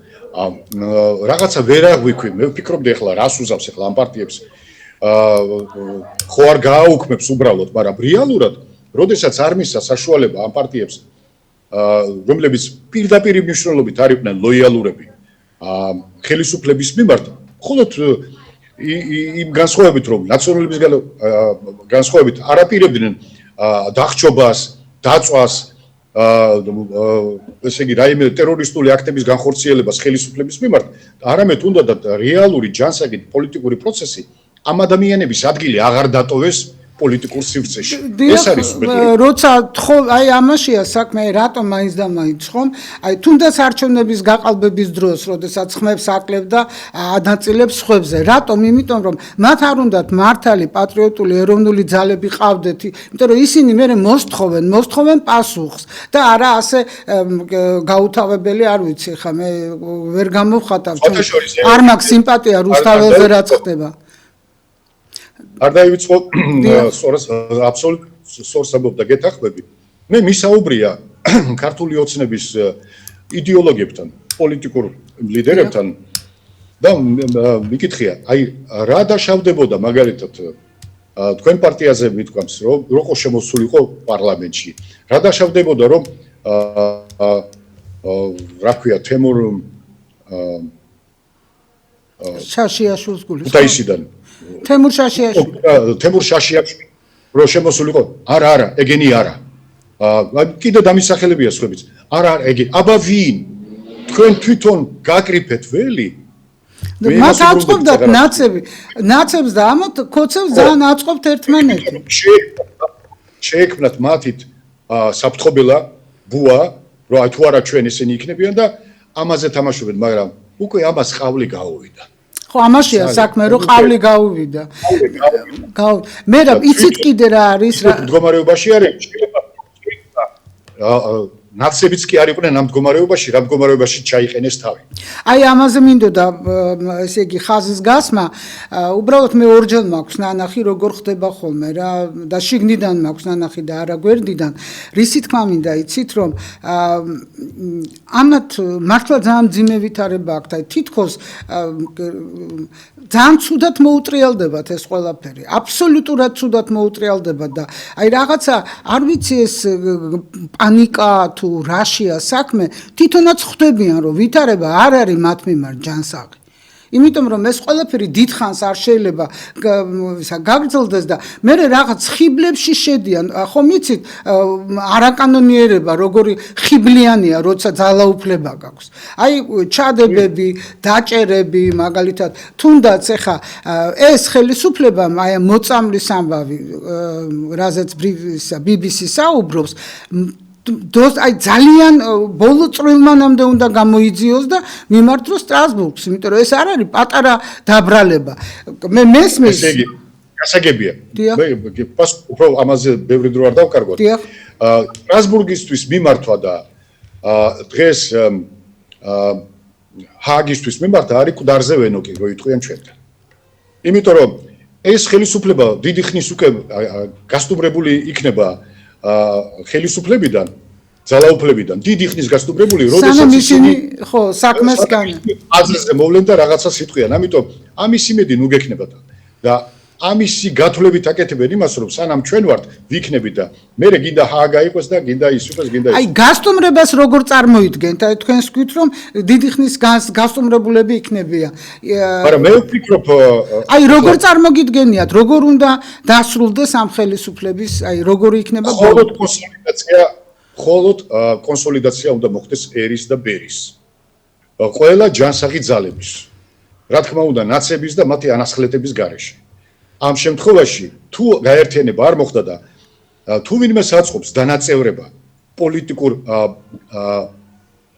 რაღაცა ვერ აღვიქვი მე ვფიქრობდი ახლა რას უზავს ახლა ამ პარტიებს ხო არ გააუქმებს უბრალოდ მაგრამ რეალურად როდესაც არ მისცა საშუალება ამ პარტიებს რომლებიც პირდაპირ მნიშვნელობით არ იყვნენ ლოიალურები ხელისუფლების მიმართ მხოლოდ იმ განსხვავებით რომ ნაციონალების განსხვავებით არაპირებდნენ დახჭობას, დაწვას, ესე იგი რაიმე ტერორისტული აქტების განხორციელებას ხელისუფლების მიმართ, არამედ უნდათ რეალური ჯანსაღი პოლიტიკური პროცესი ამ ადამიანების ადგილი აღარ დატოვეს პოლიტიკურ სივრცეში. ეს არის როცა აი ამაშია საქმე, რატომ მაინც და მაინც ხომ? აი თუნდაც არჩევნების გაყალბების დროს, როდესაც ხმებს აკლევდა ადაწილებს ხმებზე. რატომ? იმიტომ რომ მათ არ უნდათ მართალი პატრიოტული ეროვნული ძალები ყავდეთ, იმიტომ რომ ისინი მერე მოსთხოვენ პასუხს და არა ასე გაუთავებელი არ ვიცი ხა მე ვერ გამოვხატავ არ მაქვს სიმპათია რუსთაველზე რაც ხდება. არ დაივიწყო აბსოლუტურად სწორს ამბობდა გეთახმები მე მისაუბრია ქართული ოცნების იდეოლოგებთან პოლიტიკურ ლიდერებთან და მიკითხია აი რა დაშავდებოდა მაგალითად თქვენ პარტიაზე მithქვამს რომ როგორ შემოსულიყო პარლამენტში რა დაშავდებოდა რომ რა ქვია თემურ შაშიაშვილის გულის ქუთაისიდან თემურ შაშიაშვილი რომ შემოსულიყო არა ეგენი არა კიდე დამისახელებია სხვებიც არა ეგენი აბა ვინ თქვენ თვითონ გაკრიფეთ ველი მათ აწყობდათ ნაცებს და ამათ ქოცებს ძალიან აწყობთ ერთმანეთი შეექმნათ მათით საფრთხობელა ბუა რომ თუ არა ჩვენ ესენი იქნებიან და ამაზე თამაშობენ მაგრამ უკვე ამას ყავლი გაუვიდა ხო ამაშია საქმე რომ ყავლი გაუვიდა მე რა იცით კიდე რა არის რა მდგომარეობაში არის ნაცებიც კი არ იყვნენ ამ მდგომარეობაში რა მდგომარეობაში ჩაიყენეს თავი აი ამაზე მინდოდა ესე იგი ხაზის გასმა უბრალოდ მე ორჯერ მაქვს ნანახი როგორ ხდება ხოლმე რა და შიგნიდან მაქვს ნანახი და არა გვერდიდან რისი თქმა მინდა იცით რომ ამათ მართლა ძალიან მძიმე ვითარება აქვს აი თითქოს ძალიან ცუდად მოუტრიალდებათ ეს ყველაფერი აბსოლუტურად ცუდად მოუტრიალდებათ და აი რაღაცა არ ვიცი ეს პანიკა თუ რაშია საქმე თვითონაც ხვდებიან რომ ვითარება არ არის მათ მიმართ ჯანსაღი იმიტომ რომ ეს ყველაფერი დიდხანს არ შეიძლება გაგრძელდეს და მე რაღაც ხიბლებში შედიან ხომ იცით არაკანონიერება როგორი ხიბლიანია როცა ძალაუფლება გაქვს აი ჩადებები დაჭერები მაგალითად თუნდაც ეხა ეს ხელისუფლება აი მოწამვლის ამბავი რაზეც BBC საუბრობს აი ძალიან ბოლო წვრილმანამდე უნდა გამოიძიოს და მიმართოს სტრასბურგს, იმიტომ რომ ეს არ არის პატარა დაბრალება. მე მესმის გასაგებია. მე უფრო ამაზე ბევრი დრო არ დავკარგოთ. სტრასბურგისთვის მიმართვა და დღეს ჰააგისთვის მიმართვა არის ყდარზე ვენოკი, რო იტყვიან ჩვენთან. იმიტომ რომ ეს ხელისუფლება დიდი ხნის უკვე გასტუმრებული იქნება ხელისუფლებიდან ძალაუფლებიდან დიდი ხნის გასტუმრებული როდესაც ისინი ხო საქმეს განა აზრზე მოვლენ და რაღაცას იტყვიან ამიტომ ამის იმედი ნუ გექნებათ და ამისი გათვლებით აკეთებენ იმას რომ სანამ ჩვენ ვართ ვიქნებით და მე გინდა ჰააგა იყოს და გინდა ის იყოს გინდა ის აი გასტუმრებას როგორ წარმოიდგენთ აი თქვენს გვით რომ დიდი ხნის გასტუმრებულები იქნებიან მაგრამ მე ვფიქრობ აი როგორ წარმოგიდგენიათ როგორ უნდა დასრულდეს ამ ხელისუფლების აი როგორი იქნება მხოლოდ კონსოლიდაცია უნდა მოხდეს ერის და ბერის ყველა ჯანსაღი ძალების რა თქმა უნდა ნაცების და მათი ანასხლეტების გარეშე ამ შემთხვევაში თუ გაერთიანება არ მოხდა და თუ ვინმე საწყობს დანაწევრება პოლიტიკურ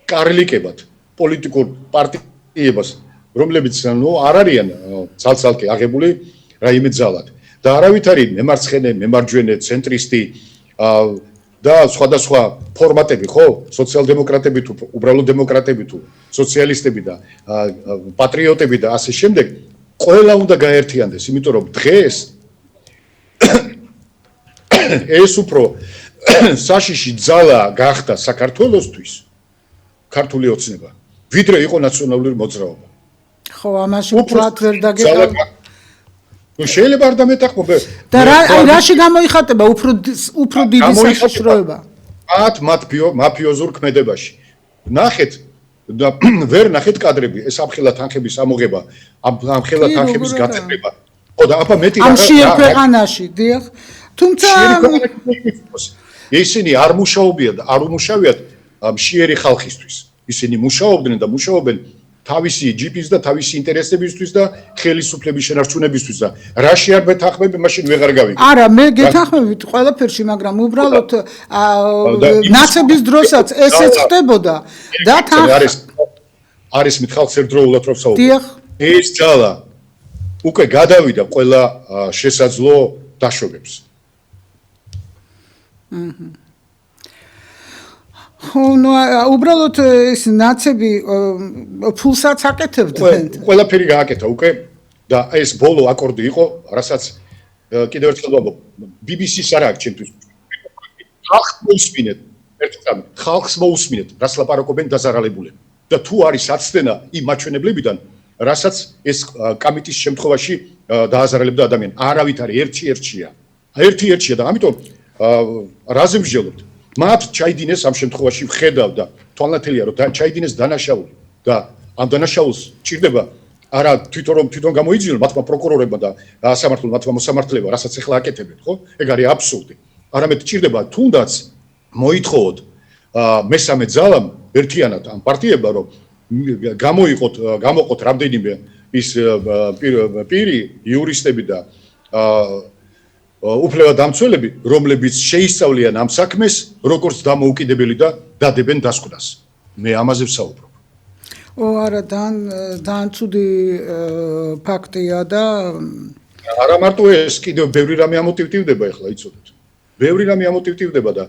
კარლიკებად პოლიტიკურ პარტიებას რომლებიც ნუ არ არიან ცალ-ცალკე აღებული რაიმე ძალად და არავით არის მემარცხენე მემარჯვენე ცენტრისტი და სხვადასხვა ფორმატები ხო სოციალ-დემოკრატები თუ უბრალო დემოკრატები თუ სოციალისტები და პატრიოტები და ასე შემდეგ ყველა უნდა გაერთიანდეს იმიტომ რომ დღეს ეს უფრო საშიში ძალა გახდა საქართველოსთვის ქართული ოცნება ვიდრე იყო ნაციონალური მოძრაობა ხო ამაში ვთქვათ ვერ დაგეკავ შეიძლება არ დამეტახმობ და რაში გამოიხატება უფრო დიდი საშიშროება მათ მაფიოზურ ქმედებაში ნახეთ და ვერ ნახეთ კადრები ეს ამხელა თანხების ამოღება ამხელა თანხების გაწევრება ხო და აბა მეტი ამ შეერ ქვეყანაში დიახ თუმცა ისინი არ მუშაობიან და არ უმუშავიათ მშიერი ხალხისთვის ისინი მუშაობდნენ და მუშაობენ თავისი ჯიპის და თავისი ინტერესებისთვის და ხელისუფლების შენარჩუნებისთვის და რაში არ მეთანხმები მაშინ ვეღარ გავიგე არა მე გეთანხმებით ყველაფერში მაგრამ უბრალოდ ნაცების დროსაც ესეც ხდებოდა და არის მითხალხს ერთდროულად რომ საუბრობ ეს ძალა უკვე გადავიდა ყველა შესაძლო დაშობებს ნუ უბრალოდ ეს ნაცები ფულსაც აკეთებდნენ ყველაფერი გააკეთა უკვე და ეს ბოლო აკორდი იყო რასაც კიდევ ერთხელ ვამბობ BBC-ს არ აქვს ჩემთვის ხალხს მოусმინეთ ერთად ხალხს მოусმინეთ რას ლაპარაკობენ დაზარალებულები და თუ არის აცდენა იმ მაჩვენებლებიდან რასაც ეს კამიტის შემთხვევაში დააზარალებდა ადამიანი არავით არის ერთი და ამიტომ რაზე ვსჯელობთ მათ ჩაიდინეს ამ შემთხვევაში ვხედავ და თვალნათელია რომ ჩაიდინეს დანაშაული და ამ დანაშაულს ჭირდება არა თვითონ გამოიძინონ მათმა პროკურორებმა და სამართლებმა მათმა მოსამართლეებმა, რასაც ახლა აკეთებენ, ხო? ეგ არის აბსურდი. არამედ ჭირდება თუნდაც მოითხოვოთ მესამე ძალამ ერთიანად ამ პარტიებმა, რომ გამოყოთ რამდენიმე ის პირი, იურისტები და უფლებადამცველები, რომლებიც შეისწავლიან ამ საქმეს, როგორც დამოუკიდებელი და დადებენ დასკვნას. მე ამაზე ვსაუბრობ. არა, ძალიან ცუდი ფაქტია და არა მარტო ეს, კიდევ ბევრი რამე ამოტივტივდება ახლა, იცოდეთ. ბევრი რამე ამოტივტივდება და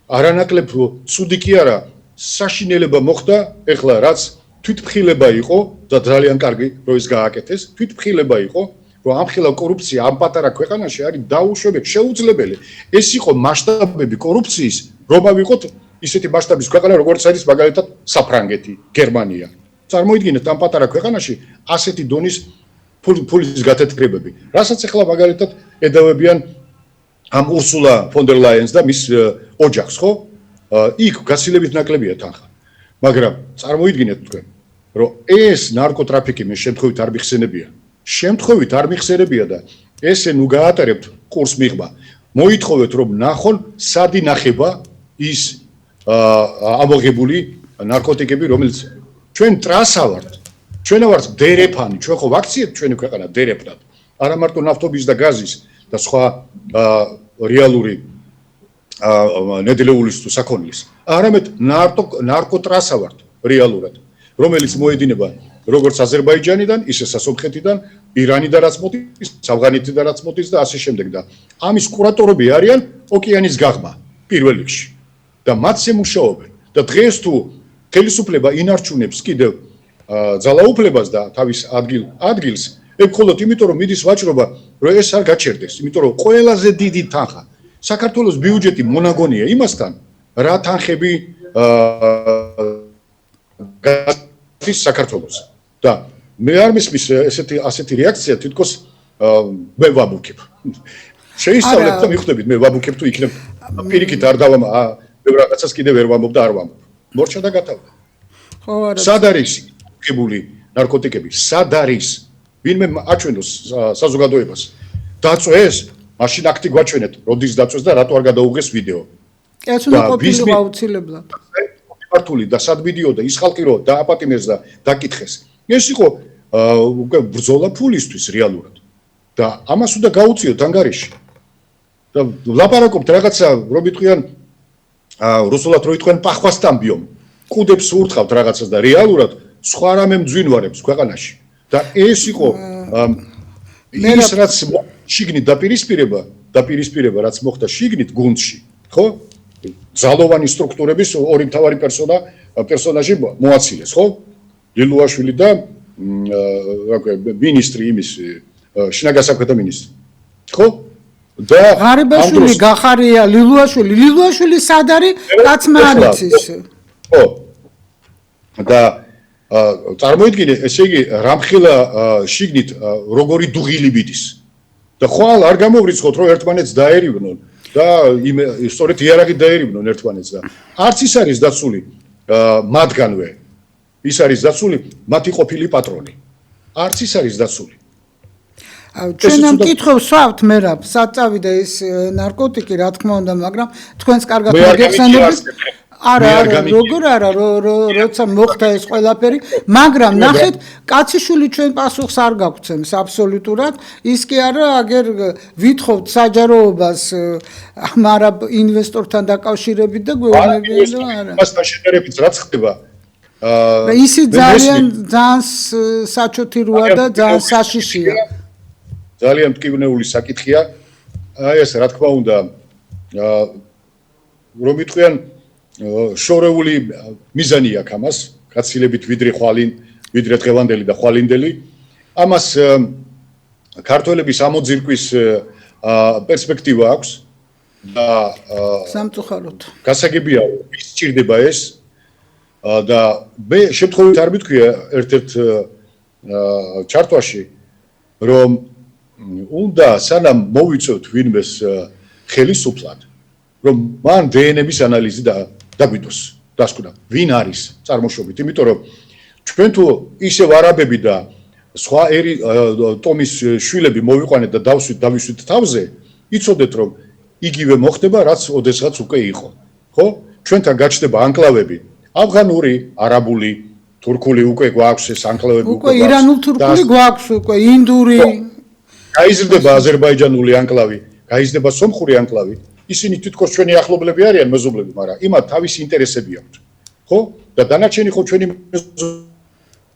არანაკლებ ცუდი კი არა, საშინელება მოხდა ახლა, რაც თვითმხილება იყო და ძალიან კარგი რომ ეს გააკეთეს, თვითმხილება იყო, რომ ამხილა კორუფცია ამ პატარა ქვეყანაში არის დაუშვებელი, შეუძლებელი. ეს იყო მასშტაბები კორუფციის, რომ ავიღოთ ისეთი მასშტაბის ქვეყანა, როგორც არის მაგალითად საფრანგეთი, გერმანია. წარმოიდგინეთ ამ პატარა ქვეყანაში ასეთი დონის ფულის გათეთრებები. რასაც ახლა მაგალითად ედავებიან ამ ურსულა ფონ დერ ლაიენს და მის ოჯახს, ხო? იქ გაცილებით ნაკლებია თანხა. მაგრამ წარმოიდგინეთ თქვენ, რომ ეს ნარკოტრაფიკი მე შემთხვევით არ მიხსენებია. შემთხვევით არ მიხსენებია და ესე ნუ გაატარებთ კურს მიღმა. მოითხოვეთ რომ ნახონ სად ინახება ის ამოღებული ნარკოტიკები, რომელიც ჩვენ ტრასა ვართ. ჩვენ ვართ დერეფანი, ჩვენ ხო ვაქციეთ ჩვენი ქვეყანა დერეფნად. არა მარტო ნავთობის და გაზის და სხვა რეალური ნედლეულის თუ საქონლის. არამედ ნარკოტრასა ვართ რეალურად, რომელიც მოედინება როგორც აზერბაიჯანიდან, ისე სასომხეთიდან, ირანიდან რაც მოდის, ავღანეთიდან რაც მოდის და ასე შემდეგ და ამის კურატორები არიან ოკეანის გაღმა პირველ რიგში და მათ შემუშავებენ და დღეს თუ ხელისუფლება ინარჩუნებს კიდევ ძალაუფლებას და თავის ადგილს, ეგ მხოლოდ იმიტომ რომ მიდის ვაჭრობა, რომ ეს არ გაჩერდეს, იმიტომ რომ ყველაზე დიდი თანხა საქართველოს ბიუჯეტი მონაგონია იმასთან, რა თანხები გადის საქართველოს. და მე არ მისმის ასეთი რეაქცია თითქოს მე ვაბუქებ. შეისწავლეთ და მიხვდებით მე ვაბუქებ თუ იქნებ პირიქით არ ბევრ რაღაცას კიდე ვერ ვამბობ და არ ვამბობ. მორჩა და გათავდა. ხო არა. სად არის გებული ნარკოტიკები? სად არის? ვინმე აჩვენოს საზოგადოებას. დაწვეს? მაშინ აქტი გვაჩვენეთ, როდის დაწვეს და რატო არ გადაუღეს ვიდეო. ეს უნდა ყოფილიყო აუცილებლად. ქართული და სად მიდიოდა ის ხალხი რო დააპატიმრეს და დაკითხეს. ეს იყო უკვე ბრძოლა ფულისთვის რეალურად. და ამას უნდა გაუწიოთ ანგარიში. და ლაპარაკობთ რაღაცა რომ იტყვიან რუსულად რო იტყვიან პახვასთან ბიომ. კუდებს ურთხავთ რაღაცას და რეალურად სხვა რამე მძვინვარებს ქვეყანაში. და ეს იყო ის რაც შიგნით დაპირისპირება რაც მოხდა შიგნით გუნდში, ხო? ძალოვანი სტრუქტურების ორი მთავარი პერსონაჟი მოაცილეს, ხო? ლილუაშვილი და მინისტრი იმის შინაგასაქმეთა მინისტრი. ხო? და ღარიბაშვილი გახარია ლილუაშვილი სად არის? კაცმა არ იცის. ხო. და წარმოიდგინე, ესე იგი, რამხელა შიგნით როგორი დუღილი მიდის. და ხვალ არ გამოვრიცხოთ, რომ ერთმანეთს დაერივნონ და სწორედ იარაღით დაერივნონ ერთმანეთს და არც ის არის დაცული მათგანვე. ის არის დაცული მათი ყოფილი პატრონი. არც ის არის დაცული. ჩვენ ამ კითხვებს ვსვავთ მერაბ, სად წავიდა ეს ნარკოტიკი, რა თქმა უნდა, მაგრამ თქვენს კარგად მოგეხსენებით. არა, როგორ არა, როცა მოხდა ეს ყველაფერი, მაგრამ ნახეთ, კაციშვილი ჩვენ პასუხს არ გაგვცემს აბსოლუტურად. ის კი არა, აგერ ვითხოვთ საჯაროობას მარაბ ინვესტორთან დაკავშირებით და გვეუბნებიან, რომ არა. მასთან შედარებით რაც ხდება ისი ძალიან საჩოთი როა და ძალიან საშიშია. ძალიან მტკივნეული საკითხია. აი ეს რა თქმა უნდა რომ იტყვიან შორეული მიზანი აქვს ამას, გაცილებით ვიდრე დღევანდელი და ხვალინდელი. ამას ქართველების ამოძირკვის პერსპექტივა აქვს და სამწუხაროდ. გასაგებია, ის სჭირდება ეს და მე შემთხვევით არ მithქვია ერთ-ერთ ჩარტვაში, რომ უნდა სანამ მოვიწევთ ვინმეს ხელისუფლად, რომ მან დნმ-ის ანალიზი დაგვიდოს, დასკვნა, ვინ არის წარმოშობით, იმიტომ რომ ჩვენ თუ ისევ არაბები და სხვა ერი ტომის შვილები მოვიყვანეთ და დავისვით თავზე, იცოდეთ რომ იგივე მოხდება, რაც ოდესღაც უკვე იყო. ხო? ჩვენთან გაჩნდება ანკლავები, ავღანური, არაბული, თურქული უკვე გვაქვს ეს ანკლავები უკვე ირანულ თურქული გვაქვს, უკვე ინდური. გაიზრდება აზერბაიჯანული ანკლავი, გაიზრდება სომხური ანკლავი. ისინი თითქოს ჩვენი ახლობლები არიან მეზობლები, მაგრამ იმათ თავისი ინტერესები აქვთ. ხო? და დანარჩენი ხო ჩვენი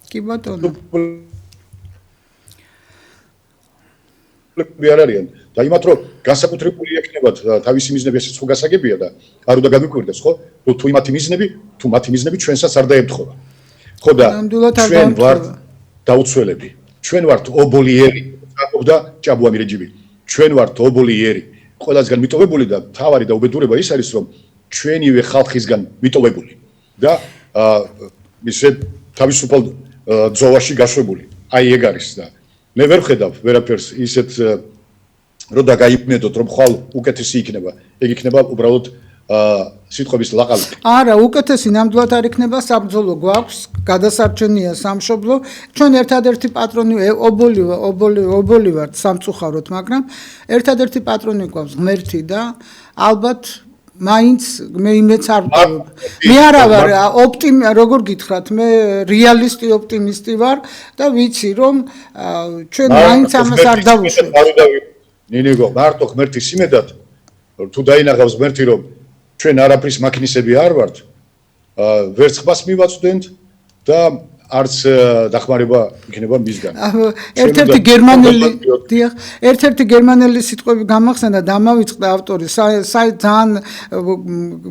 კი ბატონო. არ არიან და იმათ რომ განსაკუთრებული ექნებათ თავისი მიზნები ესეც ხო გასაგებია და არ უნდა გამიკვირდეს ხო რომ თუ მათი მიზნები ჩვენსაც არ დაემთხოვა ხო და ჩვენ ვართ დაუცველები ჩვენ ვართ ობოლიერი და ჭაბუამი რეჟიმი ჩვენ ვართ ობოლიერი ყველასგან მიტოვებული და თავარი და უბედურება ის არის რომ ჩვენივე ხალხისგან მიტოვებული და ისე თავისუფალ ძოვაში გაშვებული აი ეგ არის და მე ვერ ხედავ ვერაფერს ისეთ რომ დაგაიმედოთ რომ ხვალ უკეთესი იქნება ეგ იქნება უბრალოდ სიტყვების ლაყალაკი არა უკეთესი ნამდვილად არ იქნება საბრძოლო გვაქვს გადასარჩენია სამშობლო ჩვენ ერთადერთი პატრონი ობოლი ვართ სამწუხაროდ მაგრამ ერთადერთი პატრონი გვაქვს ღმერთი და ალბათ მაინც მე იმეც არ ვტოვებ. მე არა ვარ როგორ გითხრათ, მე რეალისტი ოპტიმისტი ვარ და ვიცი რომ ჩვენ მაინც ამას არ დავუშვებთ. ნინიგო, მარტო ღმერთის იმედად თუ დაინახავს ღმერთი რომ ჩვენ არაფრის მაქნისები არ ვართ, ვერც ხმას მივაწვდენთ და არც დახმარება იქნება მისგან. ერთ-ერთი გერმანელი სიტყვები გამახსენდა და ამავიწყდა ავტორი ძალიან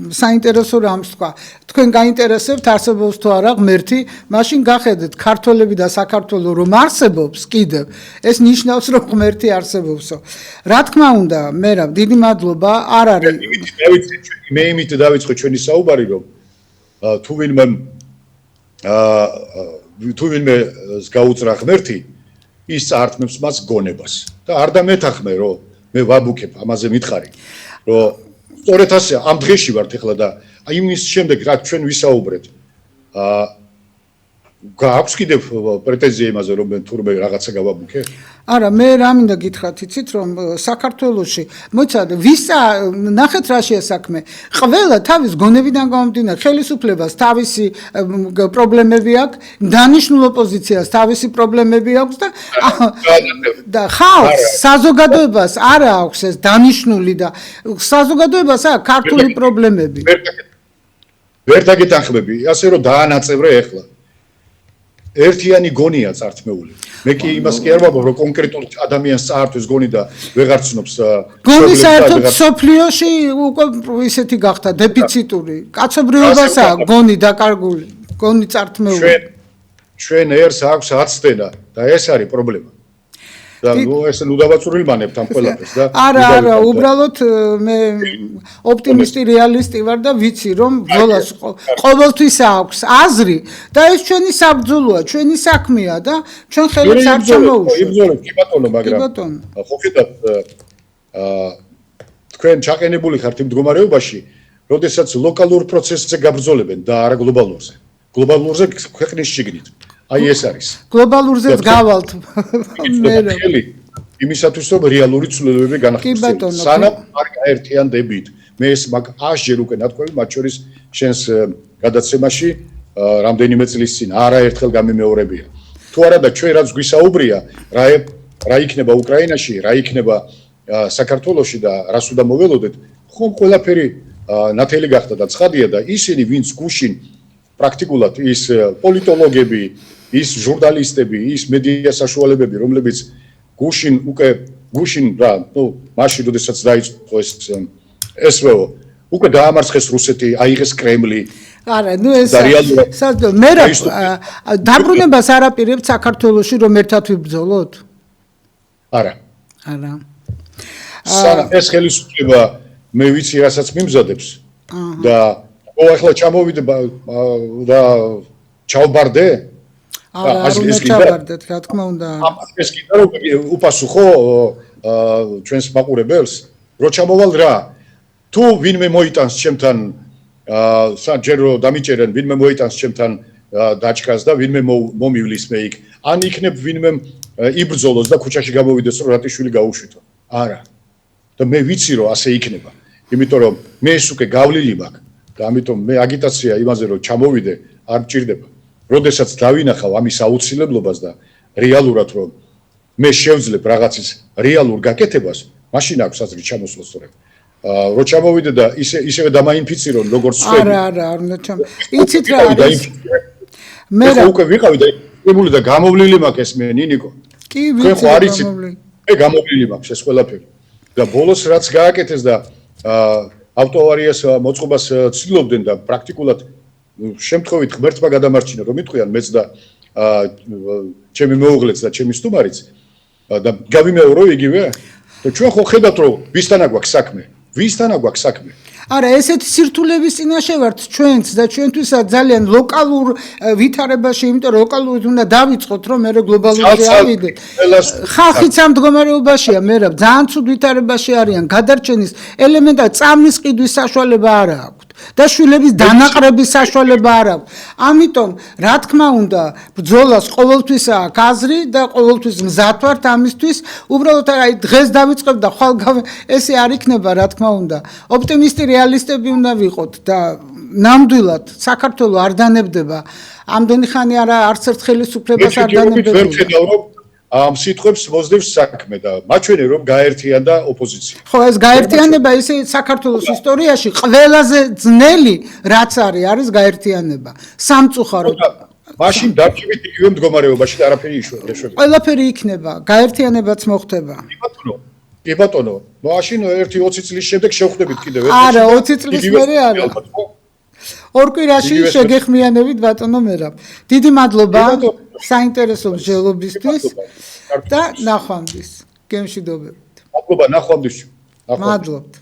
საინტერესო რამს თქვა. თქვენ გაინტერესებთ არსებობს თუ არა ღმერთი, მაშინ გახედეთ ქართველები და საქართველო რომ არსებობს კიდევ, ეს ნიშნავს რომ ღმერთი არსებობსო. რა თქმა უნდა, მერაბ, დიდი მადლობა, არ არის. მე იმით დავიწყე ჩვენი საუბარი რომ თუ ვინმე გაუწრა ღმერთი ის ართმევს მას გონებას და არ დამეთანხმე რომ მე ვაბუქებ ამაზე მითხარი რომ სწორედ ასე ამ დღეში ვართ ეხლა და იმის შემდეგ რაც ჩვენ ვისაუბრეთ გააქვს კიდევ პრეტენზია იმაზე რომ მე თურმე რაღაცა გავაბუქე არა მე რა მინდა გითხრათ იცით რომ საქართველოში მოცადე ვისა ნახეთ რა შეასაქმე ყველა თავის გონებიდან გამომდინარე ხელისუფლებას თავისი პრობლემები აქვს დანიშნულ ოპოზიციას თავისი პრობლემები აქვს და ხალხს საზოგადოებას არა აქვს ეს დანიშნული და საზოგადოებას აქვს ქართული პრობლემები ვერ დაგეთანხმები ასე რომ დაანაწევრე ეხლა ერთიანი გონია წართმეული. მე კი იმას კი არ ვაბობ, რომ კონკრეტულ ადამიანს წაართვეს გონი და ვეღარ ცნობს. გონი საერთოდ სოფლიოში უკვე ისეთი გახდა დეფიციტური. კაცობრიობასაა გონი დაკარგული, გონი წართმეული. ჩვენ ერს აქვს აცდენა და ეს არის პრობლემა. და ეს ნუ დავაწურულმანებთ ამ ყველაფერს და არა, უბრალოდ მე ოპტიმისტი რეალისტი ვარ და ვიცი რომ ბოლოს ყოველთვის აქვს აზრი და ეს ჩვენი საბრძოლოა, ჩვენი საქმეა და ჩვენ ხელებს არ ჩამოუშვებთ. იბრძოლებ კი ბატონო, მაგრამ ხო ხედავთ თქვენ ჩაყენებული ხართ იმ მდგომარეობაში, როდესაც ლოკალურ პროცესზე გაბრძოლებენ და არა გლობალურზე. გლობალურზე ქვეყნის შიგნით. აი ეს არის. გლობალურზეც გავალთ. იმისათვის რომ რეალური ცვლილებები განახორციელოს. სანამ არ გაერთიანდებით. მე ეს მაგ 100 ჯერ უკვე ნათქვამი მათ შორის შენს გადაცემაში რამდენიმე წლის წინ არაერთხელ გამიმეორებია. თუ არა და ჩვენ რაც გვისაუბრია, რა იქნება უკრაინაში, რა იქნება საქართველოში და რას უნდა მოველოდეთ, ხომ ყველაფერი ნათელი გახდა და ცხადია და ისინი ვინც გუშინ პრაქტიკულად ის პოლიტოლოგები ის ჟურნალისტები, ის მედია საშუალებები, რომლებიც გუშინ რა, მაშინ როდესაც დაიწყო ეს SVO, უკვე დაამარცხეს რუსეთი, აიღეს კრემლი. არა, ნუ ეს მე დაბრუნებას არ აპირებთ საქართველოში რომ ერთად ვიბრძოლოთ? არა. არა. ეს ხელისუფლება მე ვიცი რასაც მიმზადებს და ახლა ჩამოვიდე და ჩავბარდე არა უნდა ჩავარდეთ, რა თქმა უნდა. ეს კიდე რომ უპასუხო ჩვენს მაყურებელს, რო ჩამოვალ რა. თუ ვინმე მოიტანს ჩემთან საჯერო დამიჭერენ, ვინმე მოიტანს ჩემთან დაჭკას და ვინმე მომივლის მე იქ ან იქნებ ვინმე იბრძოლოს და ქუჩაში გამოვიდეს რომ რატიშვილი გაუშვითო. არა. და მე ვიცი რომ ასე იქნება. იმიტომ რომ მე ეს უკვე გავლილი მაქვს და ამიტომ მე აგიტაცია იმაზე რომ ჩამოვიდე არ მჭირდება. როდესაც დავინახავ ამის აუცილებლობას და რეალურად რომ მე შევძლებ რაღაცის რეალურ გაკეთებას, მაშინ აქვს აზრი ჩამოსვლა სწორედ. რო ჩამოვიდე და ისევე დამაინფიცირონ როგორც სხვები. არა, არ უნდა იცით რა არის? მე უკვე ვიყავი და იმული და გამოვლილი მაქვს ეს მე ნინიკო. კი, ვიცი გამოვლილი. მე გამოვლილი მაქვს ეს ყველაფერი. და ბოლოს რაც გააკეთეს და ავტოავარიას მოწყობას ცდილობდნენ და პრაქტიკულად შემთხვევით ღმერთმა გადამარჩინა რომ იტყვიან მეც და ჩემი მეუღლეც და ჩემი სტუმარიც და გავიმეორო იგივე და ჩვენ ხო ხედავთ რომ ვისთანა გვაქვს საქმე ვისთანა გვაქვს საქმე არა ესეთი სირთულების წინაშე ვართ ჩვენც და ჩვენთვისაც ძალიან ლოკალურ ვითარებაში იმიტომ რომ ლოკალურად უნდა დავიწყოთ რომ მე გლობალურზე ავიდეთ ხალხიც ამ მდგომარეობაშია მე რა ძალიან ცუდ ვითარებაში არიან გადარჩენის ელემენტად წამის ყიდვის საშუალება არ აქვს და შვილების დანაყრების საშუალება არ აქვს. ამიტომ, რა თქმა უნდა, ბრძოლას ყოველთვის აქვს აზრი და ყოველთვის მზად ვართ ამისთვის. უბრალოდ აი დღეს დავიწყებ და ხვალ ესე არ იქნება, რა თქმა უნდა. ოპტიმისტი რეალისტები უნდა ვიყოთ და ნამდვილად საქართველოს არ დანებდება. ამდენი ხანი არა არც ერთ ხელისუფლებას არ დანებდება. ამ სიტყვებს მოძდევს საქმე და მაჩვენე რომ გაერთიანდა ოპოზიცია. ხო ეს გაერთიანება ისე საქართველოს ისტორიაში ყველაზე ძნელი რაც არის გაერთიანება. სამწუხაროდ. მაშინ დარჩებით იგივე მდგომარეობაში და არაფერი იშვება. ყველაფერი იქნება, გაერთიანებაც მოხდება. კი ბატონო, მაშინ 1-20 წლის შემდეგ შევხვდებით კიდევ ერთ. არა, 20 წლის მერე არა. ორ კვირაში შეგეხმიანებით ბატონო მერაბ. დიდი მადლობა საინტერესო მსჯელობისთვის და ნახვამდის. გემშვიდობებით. მადლობა ნახვამდის. მადლობთ.